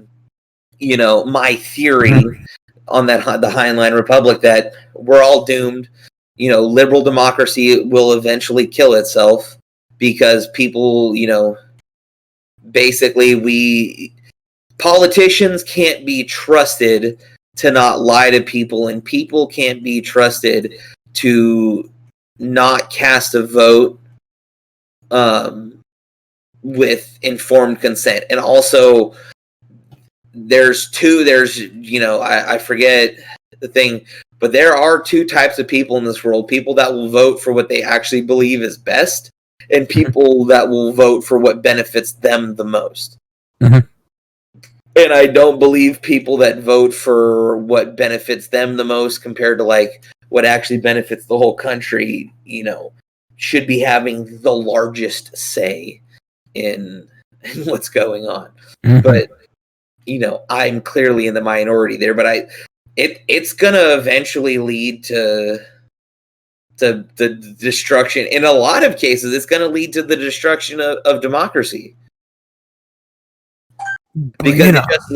my theory on the Heinlein Republic, that we're all doomed. Liberal democracy will eventually kill itself. because people, basically politicians can't be trusted to not lie to people, and people can't be trusted to not cast a vote with informed consent. And also I forget the thing, but there are two types of people in this world: people that will vote for what they actually believe is best, and people that will vote for what benefits them the most. Mm-hmm. And I don't believe people that vote for what benefits them the most compared to like what actually benefits the whole country, should be having the largest say in what's going on. Mm-hmm. But I'm clearly in the minority there, but it's gonna eventually lead to the destruction. In a lot of cases, it's gonna lead to the destruction of democracy. Because it just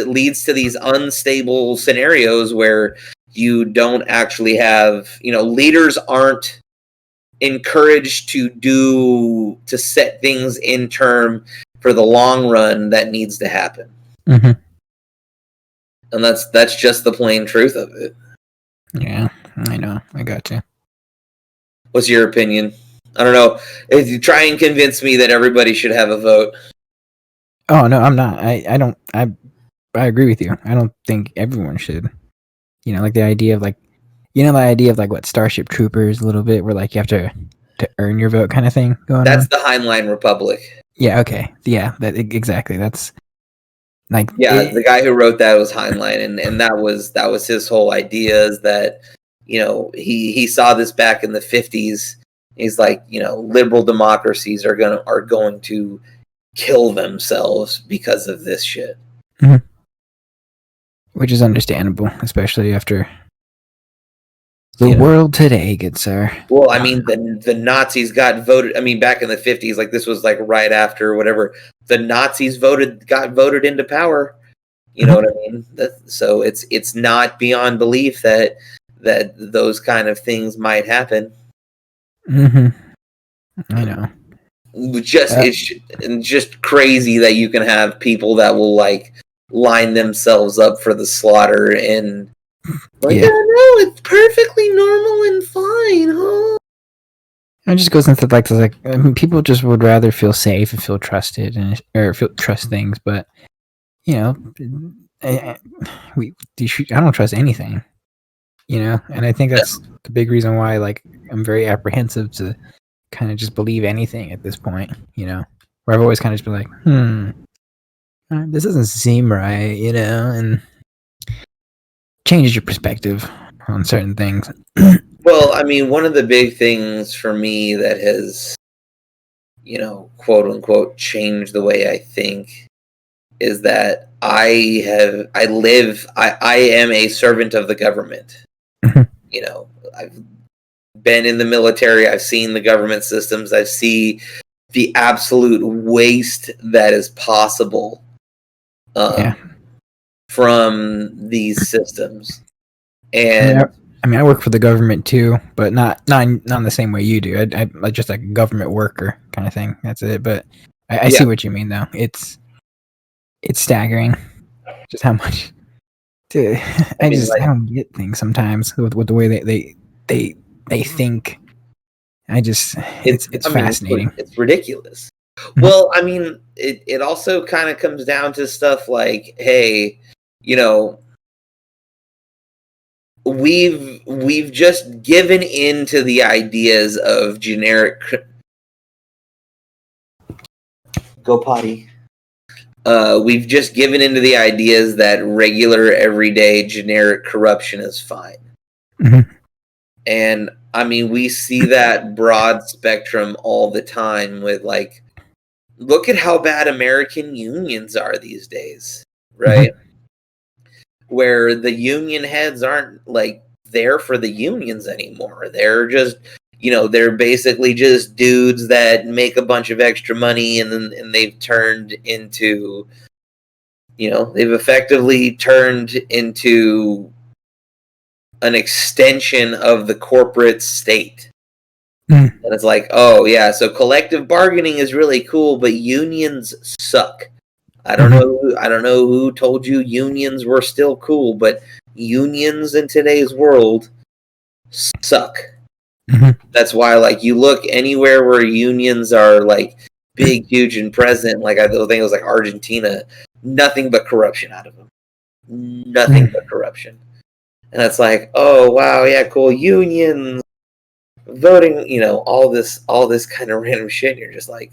leads to these unstable scenarios where you don't actually have, leaders aren't encouraged to set things in term for the long run that needs to happen. Mm-hmm. And that's just the plain truth of it. Yeah, I know. I got you. What's your opinion? I don't know. If you try and convince me that everybody should have a vote. Oh no, I'm not. I don't. I agree with you. I don't think everyone should. Like the idea of the idea of what Starship Troopers a little bit, where like you have to earn your vote kind of thing going That's on. the Heinlein Republic. Yeah. Okay. Yeah. Exactly. That's like the guy who wrote that was Heinlein, and that was his whole idea, is that he saw this back in the 50s. He's like, liberal democracies are going to kill themselves because of this shit. Mm-hmm. Which is understandable, especially after the world today, good sir. Well, I mean, the Nazis got voted. I mean, back in the 50s, like this was like right after whatever the Nazis got voted into power. You know what I mean? So it's not beyond belief that those kind of things might happen. Mm-hmm. I know. It's just crazy that you can have people that will like line themselves up for the slaughter and like, yeah, no, it's perfectly normal and fine, huh? It just goes into I mean, people just would rather feel safe and feel trusted or trust things, but I don't trust anything, and I think that's the big reason why I'm very apprehensive to kind of just believe anything at this point, where I've always kind of just been like, this doesn't seem right, and changes your perspective on certain things. Well, I mean, one of the big things for me that has, quote unquote, changed the way I think is that I am a servant of the government. I've been in the military. I've seen the government systems. I see the absolute waste that is possible from these systems. And I work for the government too, but not in the same way you do. I just like a government worker kind of thing. That's it. But I see what you mean, though. It's staggering just how much. I don't get things sometimes with the way they think. It's fascinating. It's ridiculous. Well, I mean, it also kind of comes down to stuff like, hey, we've just given in to the ideas of generic go potty. We've just given into the ideas that regular, everyday, generic corruption is fine. Mm-hmm. And I mean, we see that broad spectrum all the time with look at how bad American unions are these days, right? Mm-hmm. Where the union heads aren't there for the unions anymore. They're just, they're basically just dudes that make a bunch of extra money, and they've turned into, they've effectively turned into an extension of the corporate state. Mm. And it's like, oh yeah, so collective bargaining is really cool, but unions suck. I don't know who told you unions were still cool, but unions in today's world suck. That's why, like, you look anywhere where unions are like big, huge, and present. Like I think it was like Argentina, nothing but corruption out of them. Nothing but corruption. And it's like, oh wow, yeah, cool, unions, voting, all this kind of random shit. And you're just like,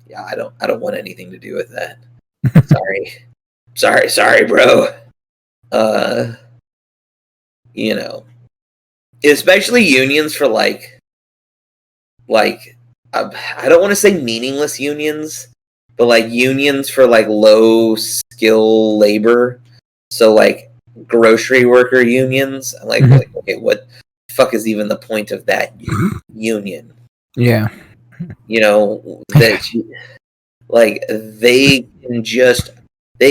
yeah, I don't want anything to do with that. sorry, bro. Especially unions for like I don't want to say meaningless unions, but like unions for like low skill labor. So like grocery worker unions. I'm like, okay, what the fuck is even the point of that union? Yeah. That like they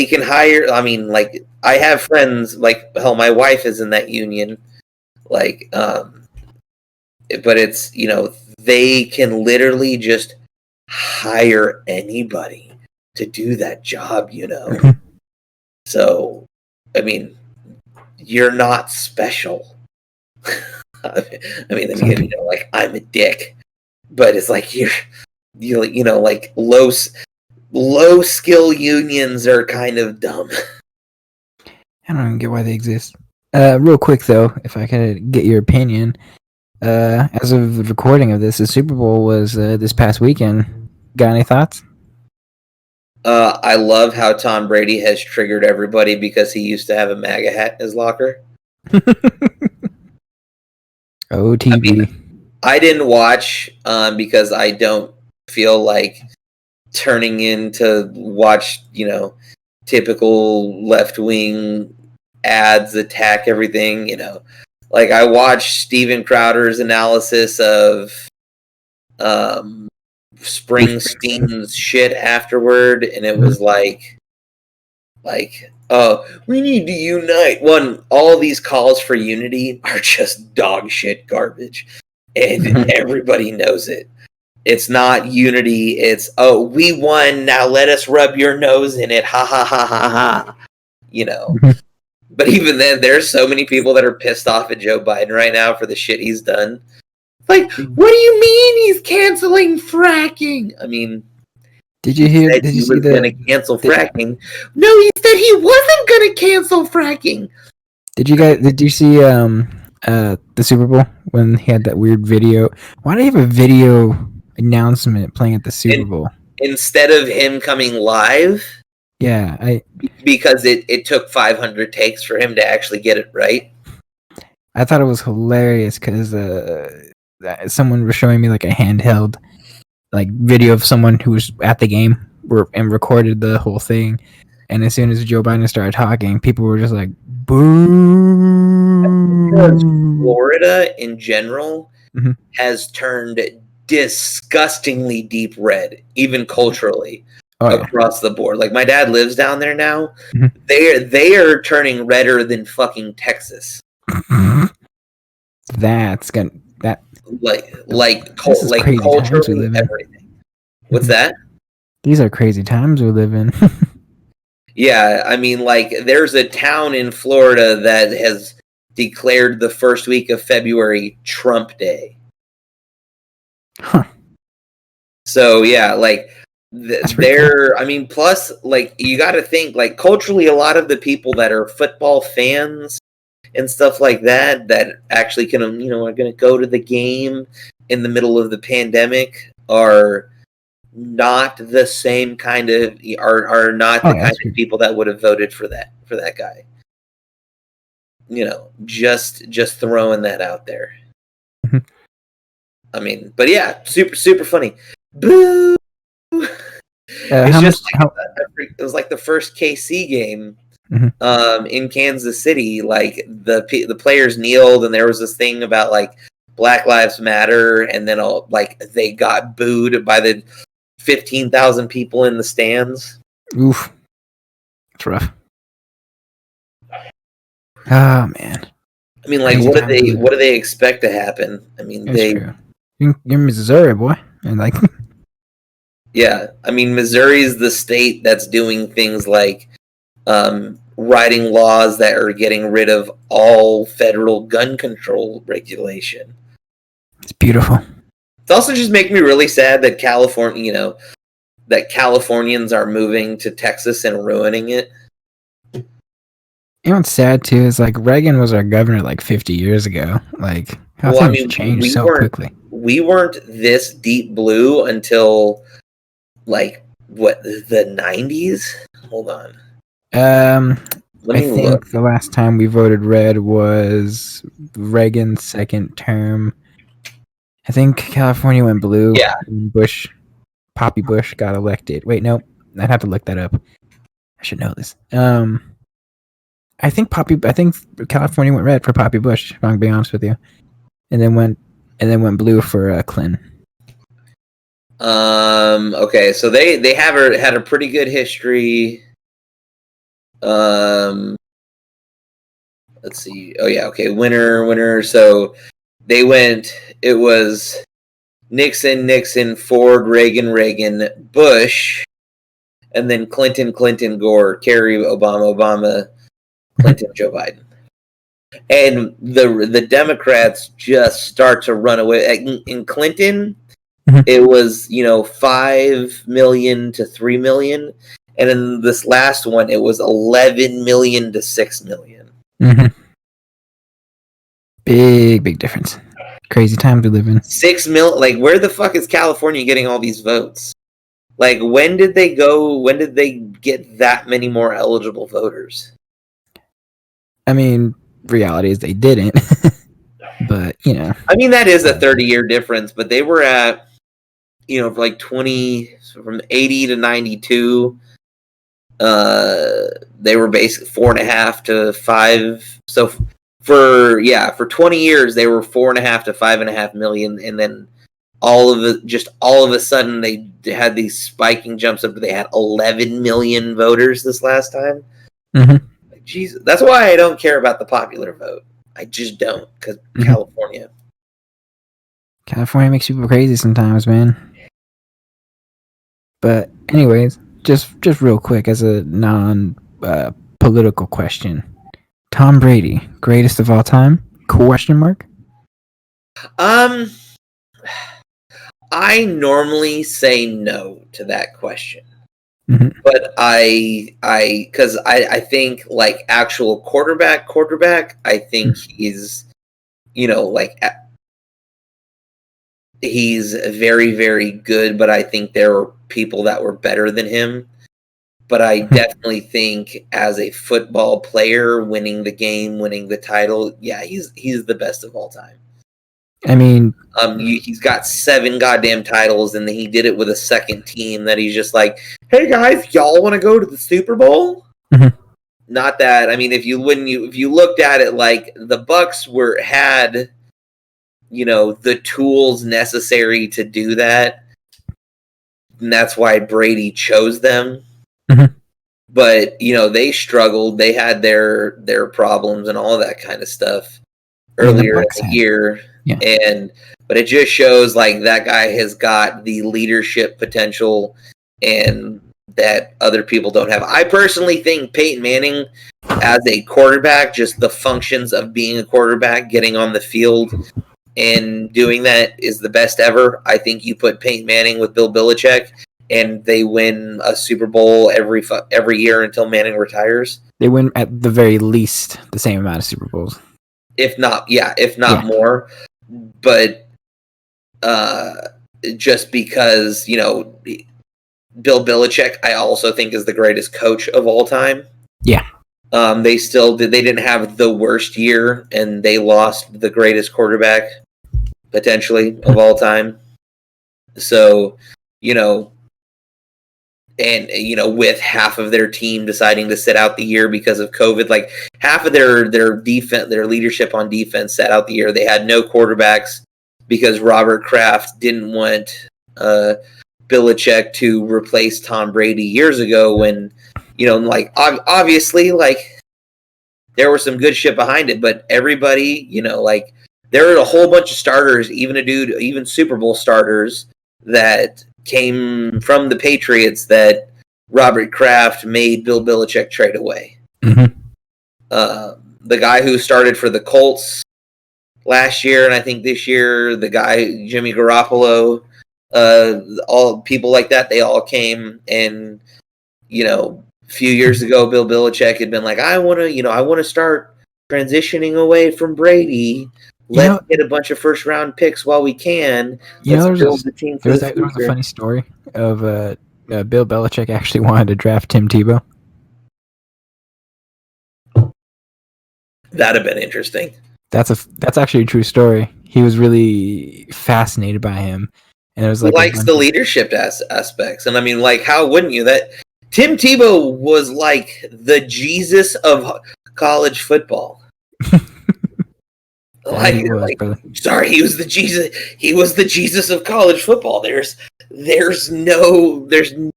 can hire. I mean, like I have friends. Like hell, my wife is in that union. Like, but it's they can literally just hire anybody to do that job. So, I mean, you're not special. I mean, then again, like I'm a dick, but it's like you like low skill unions are kind of dumb. I don't even get why they exist. Real quick though, if I could get your opinion, as of the recording of this, the Super Bowl was this past weekend. Got any thoughts? I love how Tom Brady has triggered everybody because he used to have a MAGA hat in his locker. OTB. I didn't watch because I don't feel like turning in to watch, typical left-wing ads attack everything, Like I watched Steven Crowder's analysis of Springsteen's shit afterward, and it was like, oh, we need to unite. All these calls for unity are just dog shit garbage, and everybody knows it. It's not unity. It's, oh, we won. Now let us rub your nose in it. Ha ha ha ha ha. But even then, there's so many people that are pissed off at Joe Biden right now for the shit he's done. Like, what do you mean he's canceling fracking? I mean, did you hear? Did he you see was going to cancel fracking? No, he said he wasn't going to cancel fracking. Did you see the Super Bowl when he had that weird video? Why do you have a video announcement playing at the Super Bowl instead of him coming live? Yeah, because it took 500 takes for him to actually get it right. I thought it was hilarious because someone was showing me like a handheld like video of someone who was at the game and recorded the whole thing, and as soon as Joe Biden started talking, people were just like, "Boo!" Because Florida in general has turned disgustingly deep red, even culturally. Across the board. Like my dad lives down there now. They are turning redder than fucking Texas. That's gonna culturally everything. What's that? These are crazy times we live in. Yeah, I mean, like there's a town in Florida that has declared the first week of February Trump Day. Huh. So yeah, like cool. I mean, plus, like, you got to think, like, culturally, a lot of the people that are football fans and stuff like that actually can, are going to go to the game in the middle of the pandemic are not the same kind of, are not the kind of people that would have voted for that guy. Just throwing that out there. I mean, but yeah, super, super funny. Boo! It was like the first KC game in Kansas City. Like the players kneeled, and there was this thing about like Black Lives Matter, and then they got booed by the 15,000 people in the stands. Oof, it's rough. Oh man. I mean, like, what do they expect to happen? I mean, True. You're Missouri, boy. And like, Yeah, I mean, Missouri is the state that's doing things like writing laws that are getting rid of all federal gun control regulation. it's beautiful. It's also just making me really sad that California, that Californians are moving to Texas and ruining it. You know what's sad too is like Reagan was our governor like 50 years ago. Like how things changed so quickly. We weren't this deep blue until like what, the 90s? Hold on. I think the last time we voted red was Reagan's second term. I think California went blue. Yeah. Poppy Bush got elected. Wait, no, I'd have to look that up. I should know this. I think California went red for Poppy Bush, if I'm being honest with you. And then went blue for Clinton. Okay, so they had a pretty good history. Let's see. Oh yeah, okay. Winner. So they went. It was Nixon, Ford, Reagan, Bush, and then Clinton, Gore, Kerry, Obama, Clinton, Joe Biden. And the Democrats just start to run away. In Clinton, it was 5 million to 3 million. And in this last one, it was 11 million to 6 million. Mm-hmm. Big difference. Crazy times we live in. 6 million. Like, where the fuck is California getting all these votes? Like, when did they get that many more eligible voters? I mean, reality is they didn't. But, I mean, that is a 30-year difference, but they were at, for like 20, from 80 to 92. They were basically 4.5 to 5. So for 20 years they were 4.5 to 5.5 million, and then all of a sudden they had these spiking jumps up. They had 11 million voters this last time. Mm-hmm. Like, Jesus, that's why I don't care about the popular vote. I just don't, because California makes people crazy sometimes, man. But anyways, just real quick, as a non-political question, Tom Brady, greatest of all time? Question mark? I normally say no to that question. Mm-hmm. But because I think like actual quarterback, I think he's, he's very, very good, but I think there were people that were better than him. But I definitely think as a football player, winning the game, winning the title, yeah, he's the best of all time. I mean, he's got 7 goddamn titles, and he did it with a second team that he's just like, hey guys, y'all want to go to the Super Bowl? Mm-hmm. Not that, I mean, if you looked at it, like the Bucks had the tools necessary to do that, and that's why Brady chose them. Mm-hmm. But they struggled. They had their problems and all that kind of stuff earlier in the year. Yeah. But it just shows like that guy has got the leadership potential and that other people don't have. I personally think Peyton Manning as a quarterback, just the functions of being a quarterback, getting on the field and doing that is the best ever. I think you put Peyton Manning with Bill Belichick and they win a Super Bowl every year until Manning retires. They win at the very least the same amount of Super Bowls. If not more. But just because, Bill Belichick, I also think is the greatest coach of all time. Yeah. They didn't have the worst year, and they lost the greatest quarterback potentially of all time. So, with half of their team deciding to sit out the year because of COVID, like half of their defense, their leadership on defense sat out the year. They had no quarterbacks because Robert Kraft didn't want Belichick to replace Tom Brady years ago when, obviously, like there was some good shit behind it, but everybody, there are a whole bunch of starters, even Super Bowl starters that came from the Patriots that Robert Kraft made Bill Belichick trade away. Mm-hmm. The guy who started for the Colts last year, and I think this year, the guy Jimmy Garoppolo, all people like that, they all came. And a few years ago, Bill Belichick had been like, I want to start transitioning away from Brady. Let's get a bunch of first round picks while we can. Let's build the team for the future. There was a funny story of Bill Belichick actually wanted to draft Tim Tebow. That'd have been interesting. That's actually a true story. He was really fascinated by him, and it was like he likes the leadership aspects. And I mean, like, how wouldn't you? That Tim Tebow was like the Jesus of college football. He was the Jesus. He was the Jesus of college football. There's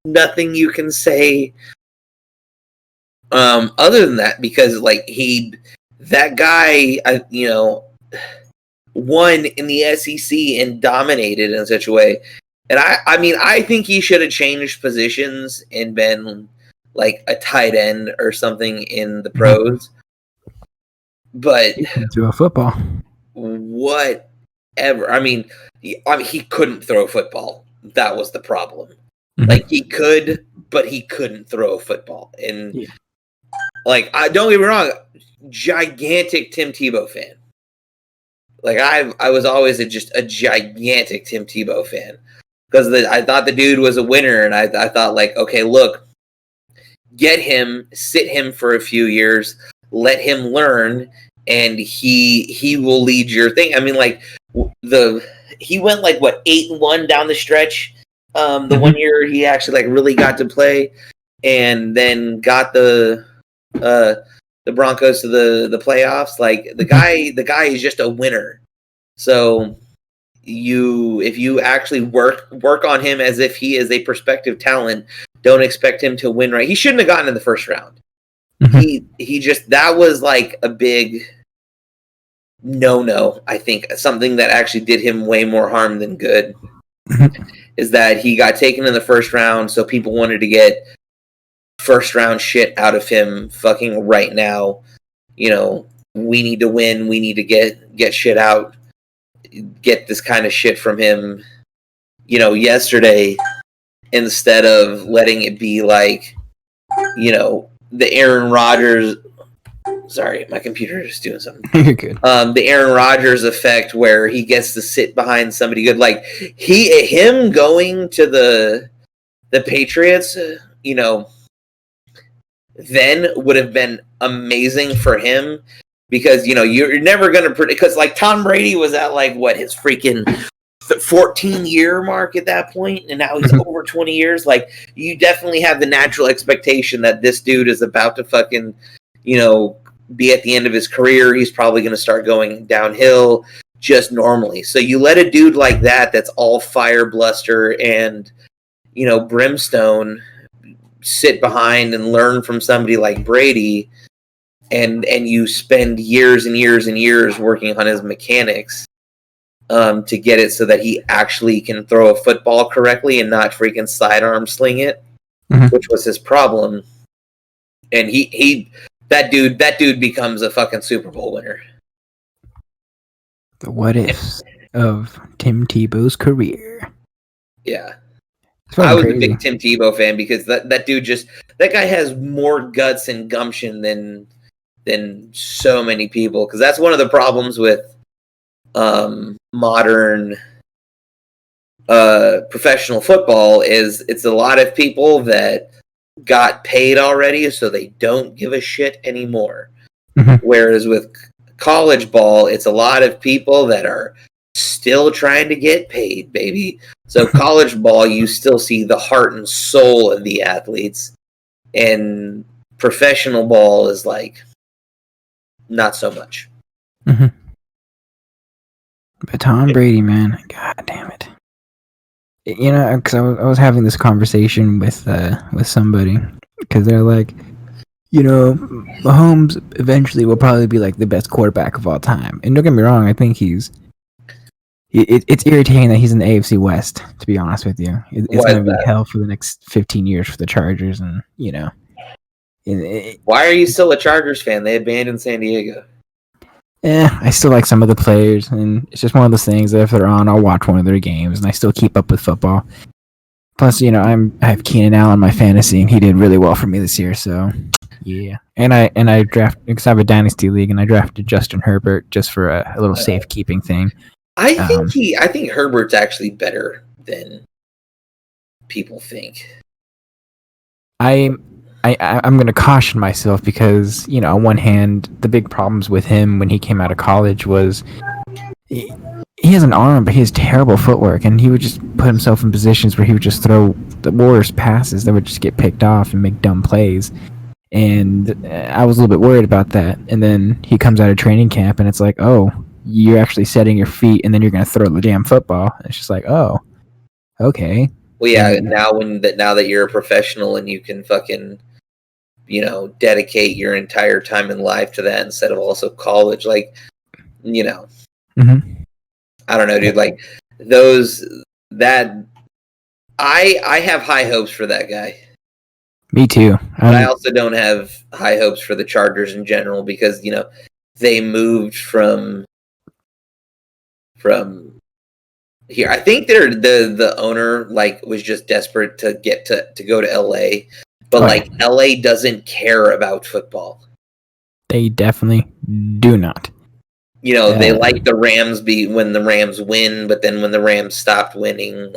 nothing you can say other than that, because that guy, won in the SEC and dominated in such a way. And I think he should have changed positions and been like a tight end or something in the pros. But to a football, whatever. I mean, he couldn't throw a football. That was the problem. Mm-hmm. Like, he could, but he couldn't throw a football. And don't get me wrong, gigantic Tim Tebow fan. Like, I was always just a gigantic Tim Tebow fan, because I thought the dude was a winner, and I thought, like, okay, look, get him, sit him for a few years, let him learn, and he will lead your thing. I mean, like, he went 8-1 down the stretch. The 1 year he actually really got to play, and then got the Broncos to the playoffs. Like, the guy is just a winner. So if you actually work on him as if he is a prospective talent, don't expect him to win. Right? He shouldn't have gotten in the first round. Mm-hmm. He just, that was like a big no. I think something that actually did him way more harm than good is that he got taken in the first round. So people wanted to get first round shit out of him fucking right now. We need to win. We need to get shit out. Get this kind of shit from him. Yesterday, instead of letting it be like, the Aaron Rodgers. Sorry, my computer is doing something. You're good. The Aaron Rodgers effect, where he gets to sit behind somebody good. Like, him going to the Patriots, then would have been amazing for him, because you're never going to predict, because like Tom Brady was at his freaking 14-year mark at that point, and now he's over 20 years. Like, you definitely have the natural expectation that this dude is about to fucking be at the end of his career. He's probably going to start going downhill just normally. So you let a dude like that's all fire, bluster, and brimstone sit behind and learn from somebody like Brady, and you spend years and years and years working on his mechanics to get it so that he actually can throw a football correctly and not freaking sidearm sling it, which was his problem. And that dude becomes a fucking Super Bowl winner. The what ifs of Tim Tebow's career. Yeah. I was a big Tim Tebow fan, because that dude that guy has more guts and gumption than so many people. Because that's one of the problems with modern professional football, is it's a lot of people that got paid already, so they don't give a shit anymore. Whereas with college ball, it's a lot of people that are still trying to get paid, baby. So college ball, you still see the heart and soul of the athletes, and professional ball is like not so much. But Tom Brady, man, god damn it. Because I was having this conversation with somebody, because they're like, Mahomes eventually will probably be like the best quarterback of all time. And don't get me wrong, I think it's irritating that he's in the AFC West, to be honest with you. It's Why is going to be that? hell for the next 15 years for the Chargers. And, Why are you still a Chargers fan? They abandoned San Diego. I still like some of the players. And it's just one of those things that if they're on, I'll watch one of their games. And I still keep up with football. Plus, I have Keenan Allen in my fantasy, and he did really well for me this year. So, yeah. And I drafted, because I have a dynasty league, and I drafted Justin Herbert just for a little safekeeping thing. I think Herbert's actually better than people think. I'm going to caution myself because, on one hand, the big problems with him when he came out of college was he has an arm, but he has terrible footwork, and he would just put himself in positions where he would just throw the worst passes that would just get picked off and make dumb plays. And I was a little bit worried about that. And then he comes out of training camp, and it's like, oh, you're actually setting your feet, and then you're going to throw the damn football. And it's just like, oh, okay. Well, yeah. Now that you're a professional and you can fucking, dedicate your entire time in life to that instead of also college, like, Mm-hmm. I don't know, dude. Like I have high hopes for that guy. Me too. But I also don't have high hopes for the Chargers in general because they moved from here. I think the owner was just desperate to get to go to LA, but LA doesn't care about football. They definitely do not. They like the Rams when the Rams win, but then when the Rams stopped winning,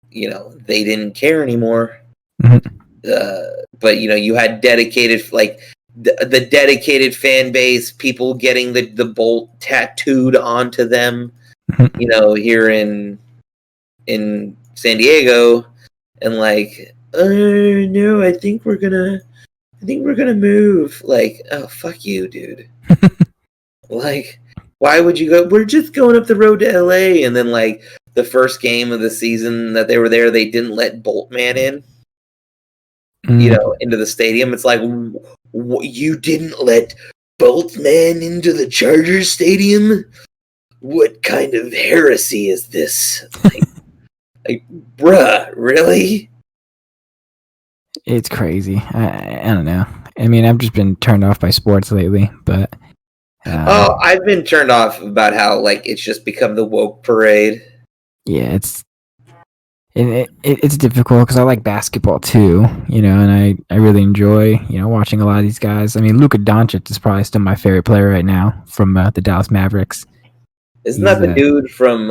they didn't care anymore. Mm-hmm. But you had dedicated the dedicated fan base, people getting the bolt tattooed onto them. Mm-hmm. Here in San Diego, and no, I think we're gonna move. Oh, fuck you, dude. Why would you go? We're just going up the road to LA, and then the first game of the season that they were there, they didn't let Boltman in. Into the stadium. It's like, you didn't let Boltman into the Chargers stadium? What kind of heresy is this? Bruh, really? It's crazy. I don't know. I mean, I've just been turned off by sports lately, but I've been turned off about how it's just become the woke parade. Yeah, it's difficult because I like basketball too, and I really enjoy watching a lot of these guys. I mean, Luka Doncic is probably still my favorite player right now from the Dallas Mavericks. Isn't that the dude from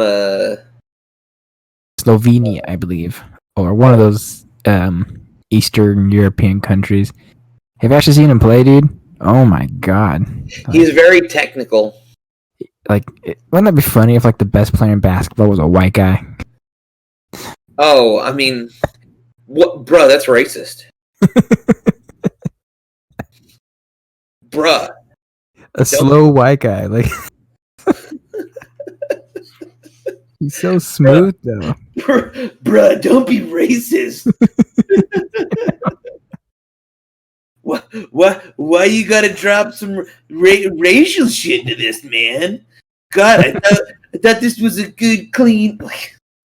Slovenia, I believe, or one of those Eastern European countries? Have you actually seen him play, dude? Oh my god, he's very technical. Wouldn't that be funny if the best player in basketball was a white guy? Oh, I mean, what, bro? That's racist, bruh. Slow white guy, he's so smooth though. Bruh, don't be racist. Why you gotta drop some racial shit into this, man? God, I thought this was a good, clean.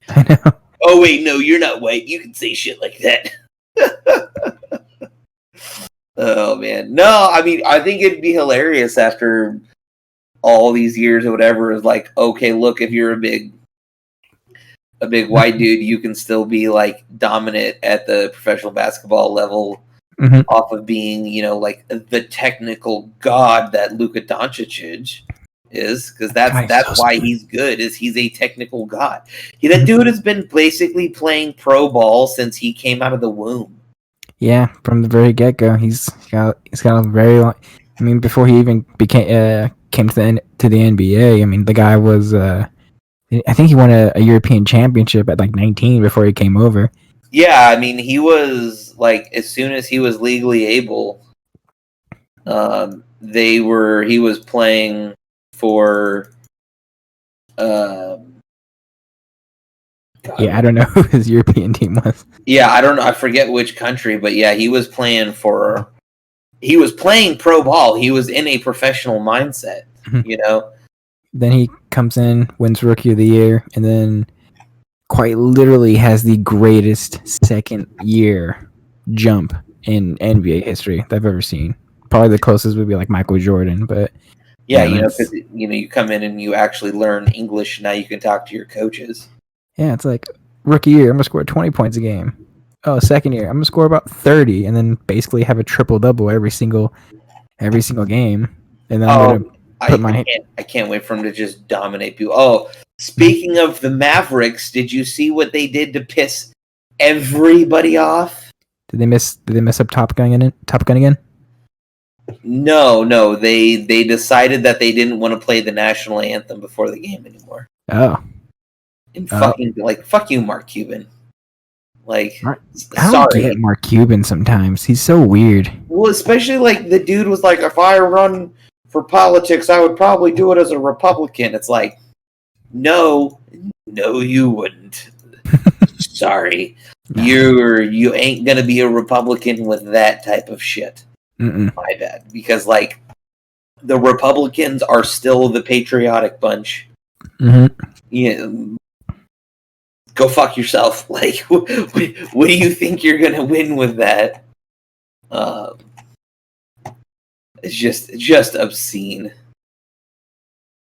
I know. Oh wait, no, you're not white. You can say shit like that. Oh man, no. I mean, I think it'd be hilarious after all these years or whatever. Is okay, look, if you're a big white dude, you can still be dominant at the professional basketball level. Mm-hmm. Off of being, the technical god that Luka Doncic is, because that's why he's good. Is he's a technical god. That dude has been basically playing pro ball since he came out of the womb. Yeah, from the very get go, he's got a very long. I mean, before he even came to the NBA. I mean, the guy was. I think he won a European championship at 19 before he came over. Yeah, I mean, he was as soon as he was legally able, he was playing for Yeah, I don't know who his European team was. Yeah, I don't know. I forget which country, but yeah, he was playing pro ball. He was in a professional mindset, you know? Then he comes in, wins Rookie of the Year, and then quite literally has the greatest second year jump in NBA history that I've ever seen. Probably the closest would be like Michael Jordan, but yeah, because you come in and you actually learn English. Now you can talk to your coaches. Yeah, it's like rookie year, I'm gonna score 20 points a game. Oh, second year, I'm gonna score about 30, and then basically have a triple double every single game. And then I'm gonna put I can't wait for him to just dominate people. Oh, speaking of the Mavericks, did you see what they did to piss everybody off? Did they mess up Top Gun again? No, they decided that they didn't want to play the national anthem before the game anymore. Oh. And fuck you, Mark Cuban. Like, I don't get Mark Cuban sometimes. He's so weird. Well, especially like the dude was like, if I run for politics, I would probably do it as a Republican. It's like, no, you wouldn't. Sorry, you ain't gonna be a Republican with that type of shit. My bad, because like the Republicans are still the patriotic bunch. Yeah. Go fuck yourself. Like, what do you think you're gonna win with that? It's just obscene.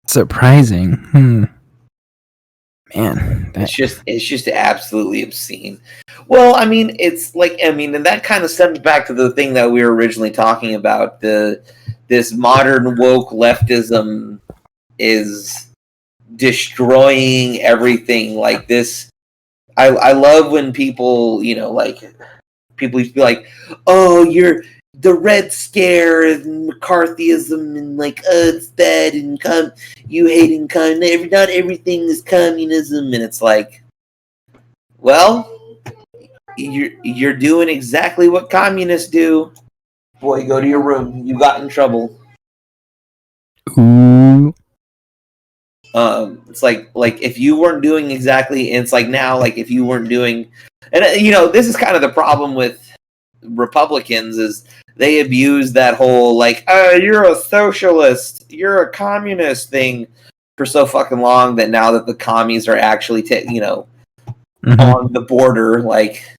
Surprising. Man, it's just absolutely obscene. Well, I mean, it's like, and that kind of stems back to the thing that we were originally talking about. This modern woke leftism is destroying everything. Like this, I love when people, people used to be like, "Oh, you're the Red Scare and McCarthyism and like, it's bad and you hating not everything is communism." And it's like, well, you're doing exactly what communists do. Boy, go to your room. You got in trouble. Ooh. It's like if you weren't doing exactly, and it's like now, like if you weren't doing, and this is kind of the problem with Republicans is they abuse that whole like, you're a socialist, you're a communist thing for so fucking long that now that the commies are actually on the border, like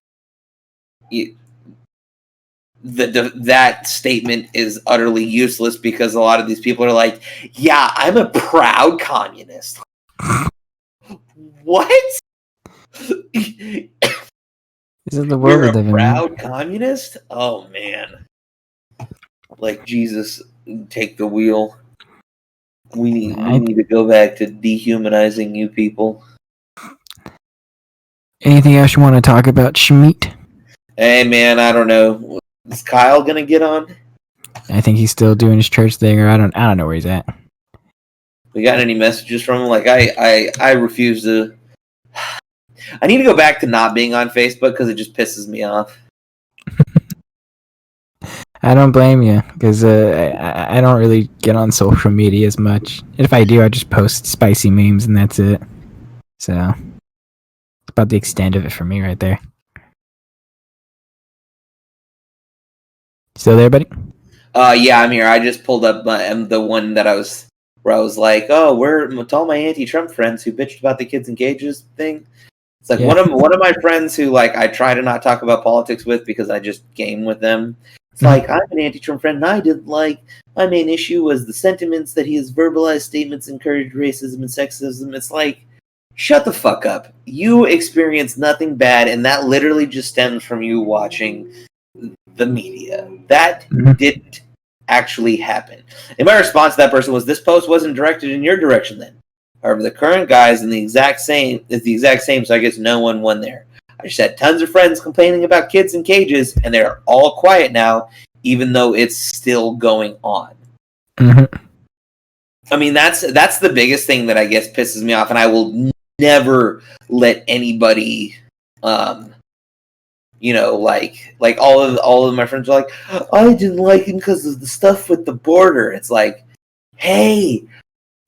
that statement is utterly useless because a lot of these people are like, yeah, I'm a proud communist. What? This is the world we live in. You're a proud communist? Oh man. Like, Jesus, take the wheel. We need to go back to dehumanizing you people. Anything else you want to talk about, Schmeat? Hey man, I don't know. Is Kyle gonna get on? I think he's still doing his church thing, or I don't know where he's at. We got any messages from him? Like I refuse to. I need to go back to not being on Facebook because it just pisses me off. I don't blame you because I don't really get on social media as much. If I do, I just post spicy memes and that's it. So it's about the extent of it for me right there. Still there, buddy? Yeah, I'm here. I just pulled up the one that I was like, oh, to all my anti-Trump friends who bitched about the kids in cages thing. It's like one of my friends who like I try to not talk about politics with because I just game with them. It's like, I'm an anti-Trump friend, and I didn't like, my main issue was the sentiments that his verbalized statements encouraged racism and sexism. It's like, shut the fuck up. You experienced nothing bad, and that literally just stems from you watching the media. That didn't actually happen. And my response to that person was, this post wasn't directed in your direction then. However, the current guy is the exact same, so I guess no one won there. I just had tons of friends complaining about kids in cages, and they're all quiet now, even though it's still going on. I mean, that's the biggest thing that I guess pisses me off, and I will never let anybody, like all of my friends are like, I didn't like him because of the stuff with the border. It's like, hey,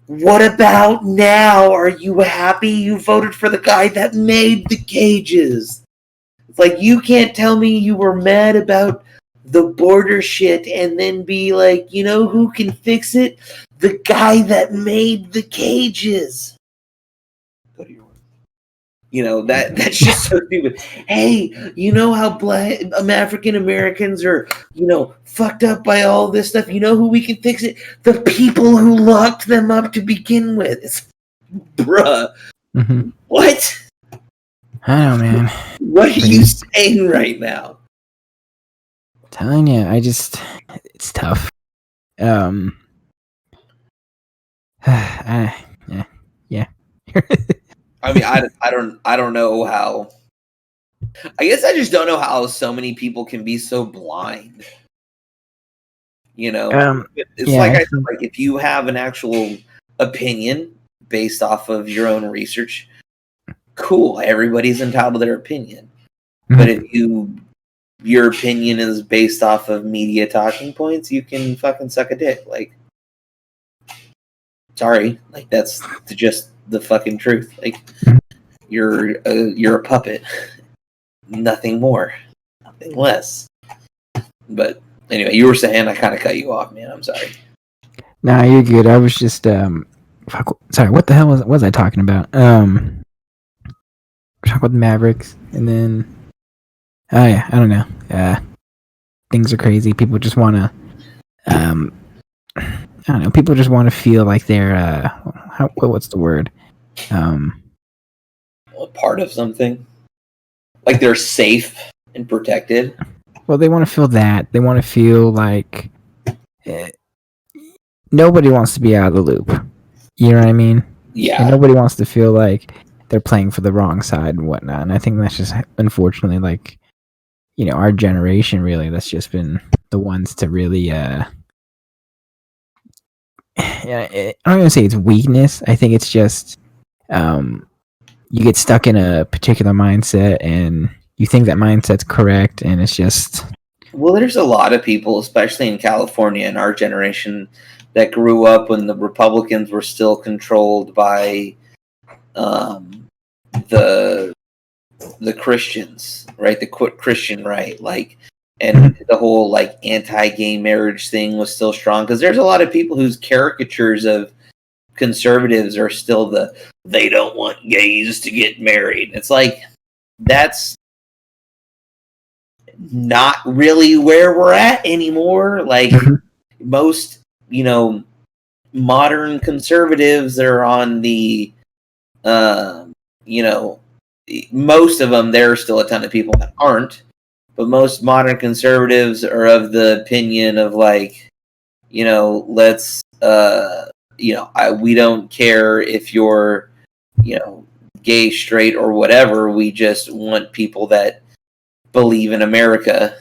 What about now? Are you happy you voted for the guy that made the cages? It's like, you can't tell me you were mad about the border shit and then be like, you know who can fix it? The guy that made the cages. Go to your work. You know, that's just so stupid. Hey, you know how African Americans are, fucked up by all this stuff? You know who we can fix it? The people who locked them up to begin with. It's, bruh. Mm-hmm. What? I don't know, man. What are you saying right now? Telling you, it's tough. Yeah. I mean, I don't know how. I guess I just don't know how so many people can be so blind. It's yeah, like I said, like, if you have an actual opinion based off of your own research, cool. Everybody's entitled to their opinion. Mm-hmm. But if your opinion is based off of media talking points, you can fucking suck a dick. Like, sorry, like, that's just the fucking truth. Like, you're a puppet, nothing more, nothing less. But anyway, you were saying, I kind of cut you off, man. I'm sorry. Nah, you're good. I was just sorry. What the hell was I talking about? Talking about the Mavericks, and then oh yeah, I don't know. Things are crazy. People just want to I don't know. People just want to feel like they're what's the word? Part of something, like they're safe and protected. Well, they want to feel that. They want to feel like nobody wants to be out of the loop. You know what I mean? Yeah. And nobody wants to feel like they're playing for the wrong side and whatnot. And I think that's just, unfortunately, like, our generation, really, that's just been the ones to really, yeah, I don't even say it's weakness. I think it's just, you get stuck in a particular mindset and you think that mindset's correct, and it's just... Well, there's a lot of people, especially in California in our generation, that grew up when the Republicans were still controlled by the Christians, right? The Christian right, like, and the whole like anti-gay marriage thing was still strong, because there's a lot of people whose caricatures of conservatives are still they don't want gays to get married. It's like, that's not really where we're at anymore. Like, most, modern conservatives are on the, most of them, there are still a ton of people that aren't, but most modern conservatives are of the opinion of, like, let's, we don't care if you're, gay, straight, or whatever. We just want people that believe in America.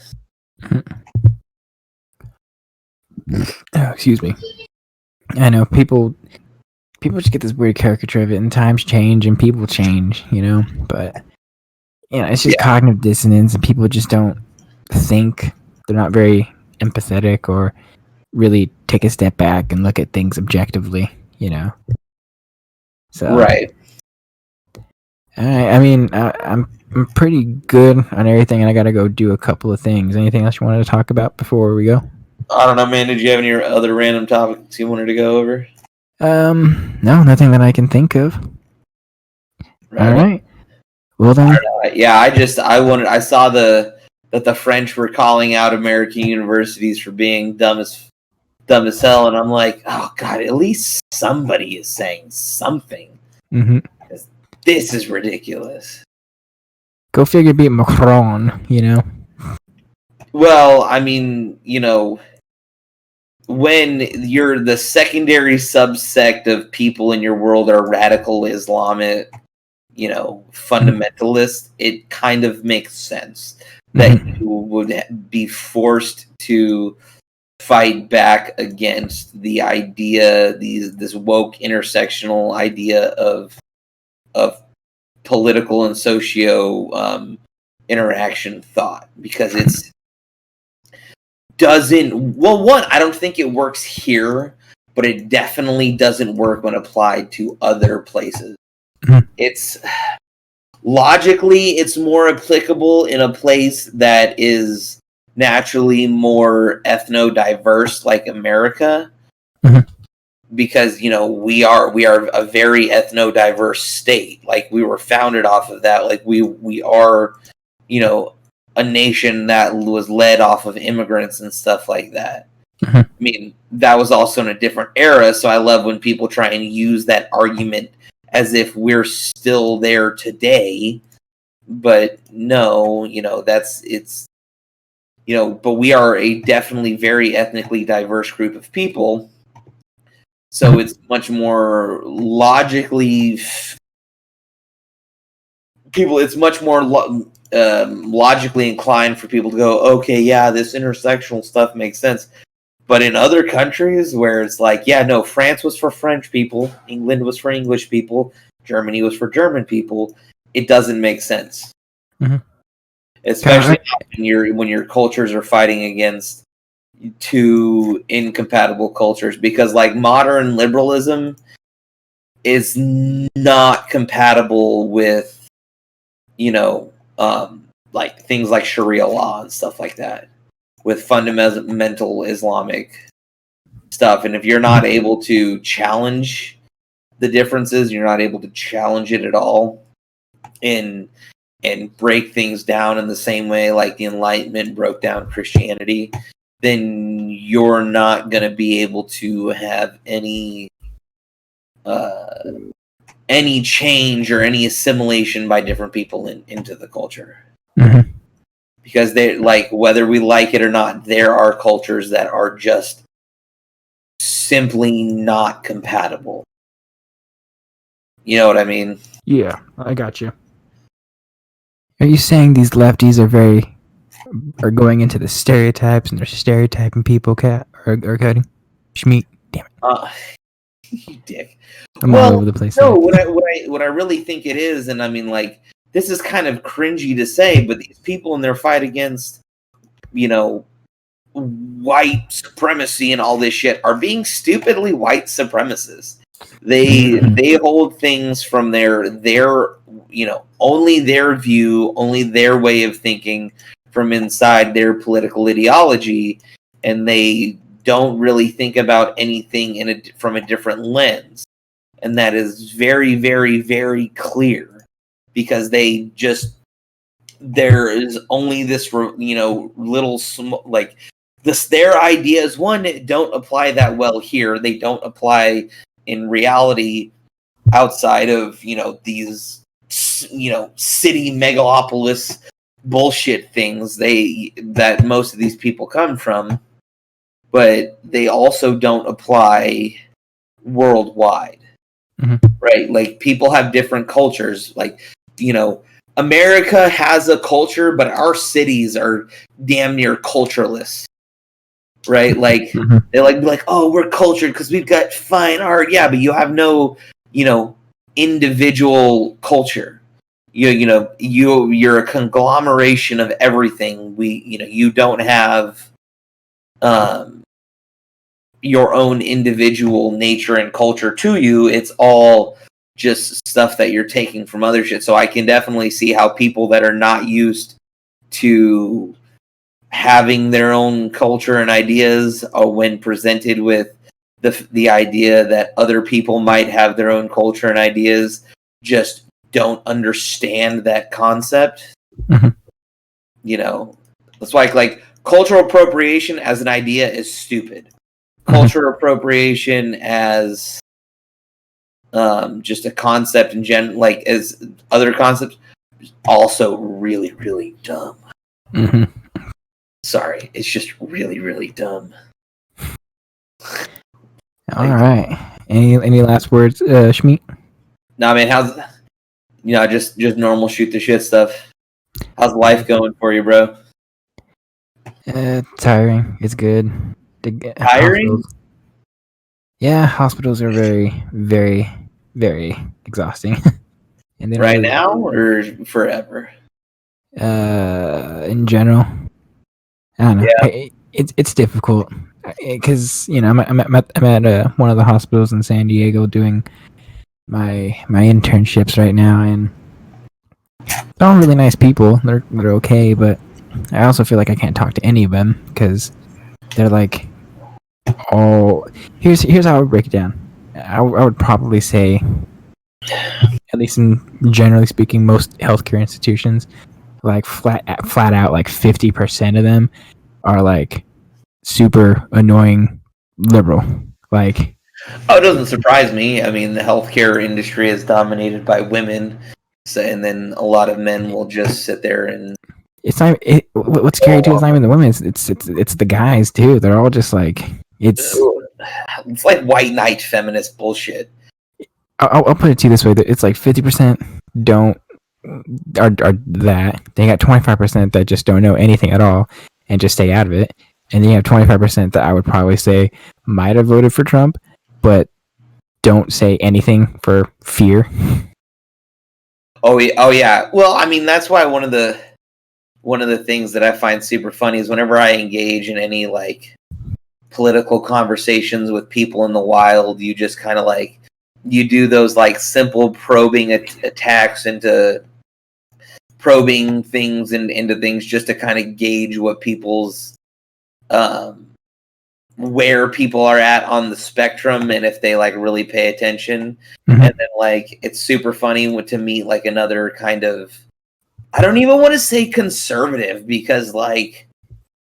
Oh, excuse me. I know people just get this weird caricature of it, and times change and people change, but it's just cognitive dissonance, and people just don't think. They're not very empathetic or really take a step back and look at things objectively, So right. I mean, I'm pretty good on everything, and I got to go do a couple of things. Anything else you wanted to talk about before we go? I don't know, man. Did you have any other random topics you wanted to go over? No, nothing that I can think of. Right. All right. Well then. Yeah, I saw that the French were calling out American universities for being dumb as hell, and I'm like, oh god, at least somebody is saying something. Mm-hmm. This is ridiculous. Go figure, beat Macron. Well, I mean, when you're the secondary subsect of people in your world are radical Islamic, fundamentalists, it kind of makes sense that you would be forced to fight back against the idea, this woke intersectional idea of political and socio interaction thought, because it's doesn't, well, one, I don't think it works here but it definitely doesn't work when applied to other places. It's logically, it's more applicable in a place that is naturally more ethno-diverse, like America, because we are a very ethno-diverse state. Like, we were founded off of that. Like, we are a nation that was led off of immigrants and stuff like that. I mean, that was also in a different era, so I love when people try and use that argument as if we're still there today. But no, but we are a definitely very ethnically diverse group of people. So it's much more logically it's much more logically inclined for people to go, okay, yeah, this intersectional stuff makes sense. But in other countries where it's like, yeah, no, France was for French people, England was for English people, Germany was for German people, it doesn't make sense. Especially when your cultures are fighting against two incompatible cultures, because like modern liberalism is not compatible with like things like Sharia law and stuff like that, with fundamental Islamic stuff. And if you're not able to challenge the differences, you're not able to challenge it at all and break things down in the same way like the Enlightenment broke down Christianity, then you're not going to be able to have any change or any assimilation by different people into the culture. Because they, like, whether we like it or not, there are cultures that are just simply not compatible. You know what I mean? Yeah, I got you. Are you saying these lefties are going into the stereotypes and they're stereotyping people, or cutting? Schmeat, damn it. You dick. I'm all over the place. No, what I really think it is, and I mean, like, this is kind of cringy to say, but these people in their fight against, white supremacy and all this shit are being stupidly white supremacists. They hold things from their only their view, only their way of thinking from inside their political ideology, and they don't really think about anything from a different lens. And that is very, very, very clear, because there is only this, little, like, their ideas, one, don't apply that well here. They don't apply in reality outside of, these, city megalopolis bullshit things that most of these people come from. But they also don't apply worldwide. Right? Like, people have different cultures. Like, America has a culture, but our cities are damn near cultureless. Right? Like, they like, oh, we're cultured because we've got fine art. Yeah, but you have no, individual culture. You're a conglomeration of everything. You don't have your own individual nature and culture to you. It's all just stuff that you're taking from other shit. So I can definitely see how people that are not used to having their own culture and ideas, when presented with the idea that other people might have their own culture and ideas, just don't understand that concept. That's why, like, cultural appropriation as an idea is stupid. Cultural appropriation as just a concept in general, like as other concepts, also really, really dumb. Sorry, it's just really, really dumb. All right. Any last words, Schmeat? Nah, man, how's just normal shoot the shit stuff. How's life going for you, bro? Tiring. It's good. Tiring? Yeah, hospitals are very, very, very exhausting. And right now or forever? In general, I don't know. Yeah. It's difficult. because I'm at one of the hospitals in San Diego doing my internships right now, and they're all really nice people. They're okay, but I also feel like I can't talk to any of them because they're like all. Here's how I would break it down. I would probably say, at least in generally speaking, most healthcare institutions, like flat out, like 50% of them are like super annoying liberal. Like, Oh, it doesn't surprise me. I mean, the healthcare industry is dominated by women, so, and then a lot of men will just sit there and. it's not. What's scary too is not even the women. It's the guys too. They're all just like it's like white knight feminist bullshit. I'll put it to you this way: that it's like 50% don't are that they got 25% that just don't know anything at all and just stay out of it, and then you have 25% that I would probably say might have voted for Trump, but don't say anything for fear. Oh yeah. Well, I mean, that's why one of the things that I find super funny is whenever I engage in any like political conversations with people in the wild, you just kind of like you do those like simple probing attacks into probing things and into things just to kind of gauge what people's where people are at on the spectrum and if they like really pay attention. Mm-hmm. And then like it's super funny to meet like another kind of, I don't even want to say conservative because like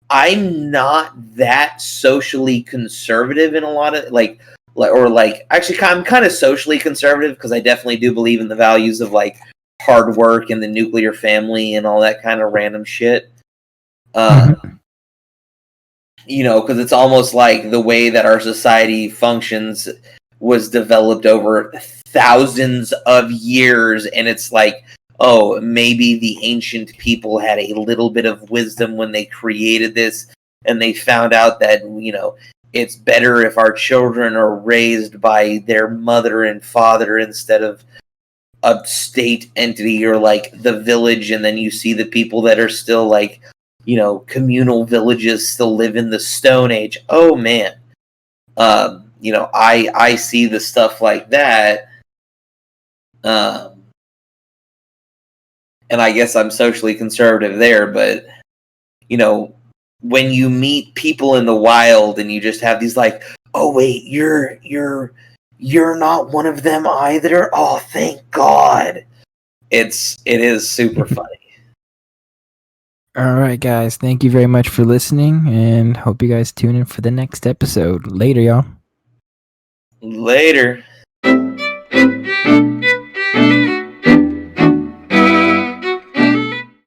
I'm not that socially conservative in a lot of like actually I'm kind of socially conservative because I definitely do believe in the values of like hard work and the nuclear family and all that kind of random shit. Because it's almost like the way that our society functions was developed over thousands of years, and it's like, oh, maybe the ancient people had a little bit of wisdom when they created this, and they found out that, it's better if our children are raised by their mother and father instead of a state entity or like the village, and then you see the people that are still like, communal villages still live in the Stone Age. Oh man. I see the stuff like that. And I guess I'm socially conservative there, but when you meet people in the wild and you just have these like, oh wait, you're not one of them either. Oh, thank God. It is super funny. All right, guys. Thank you very much for listening, and hope you guys tune in for the next episode. Later, y'all. Later.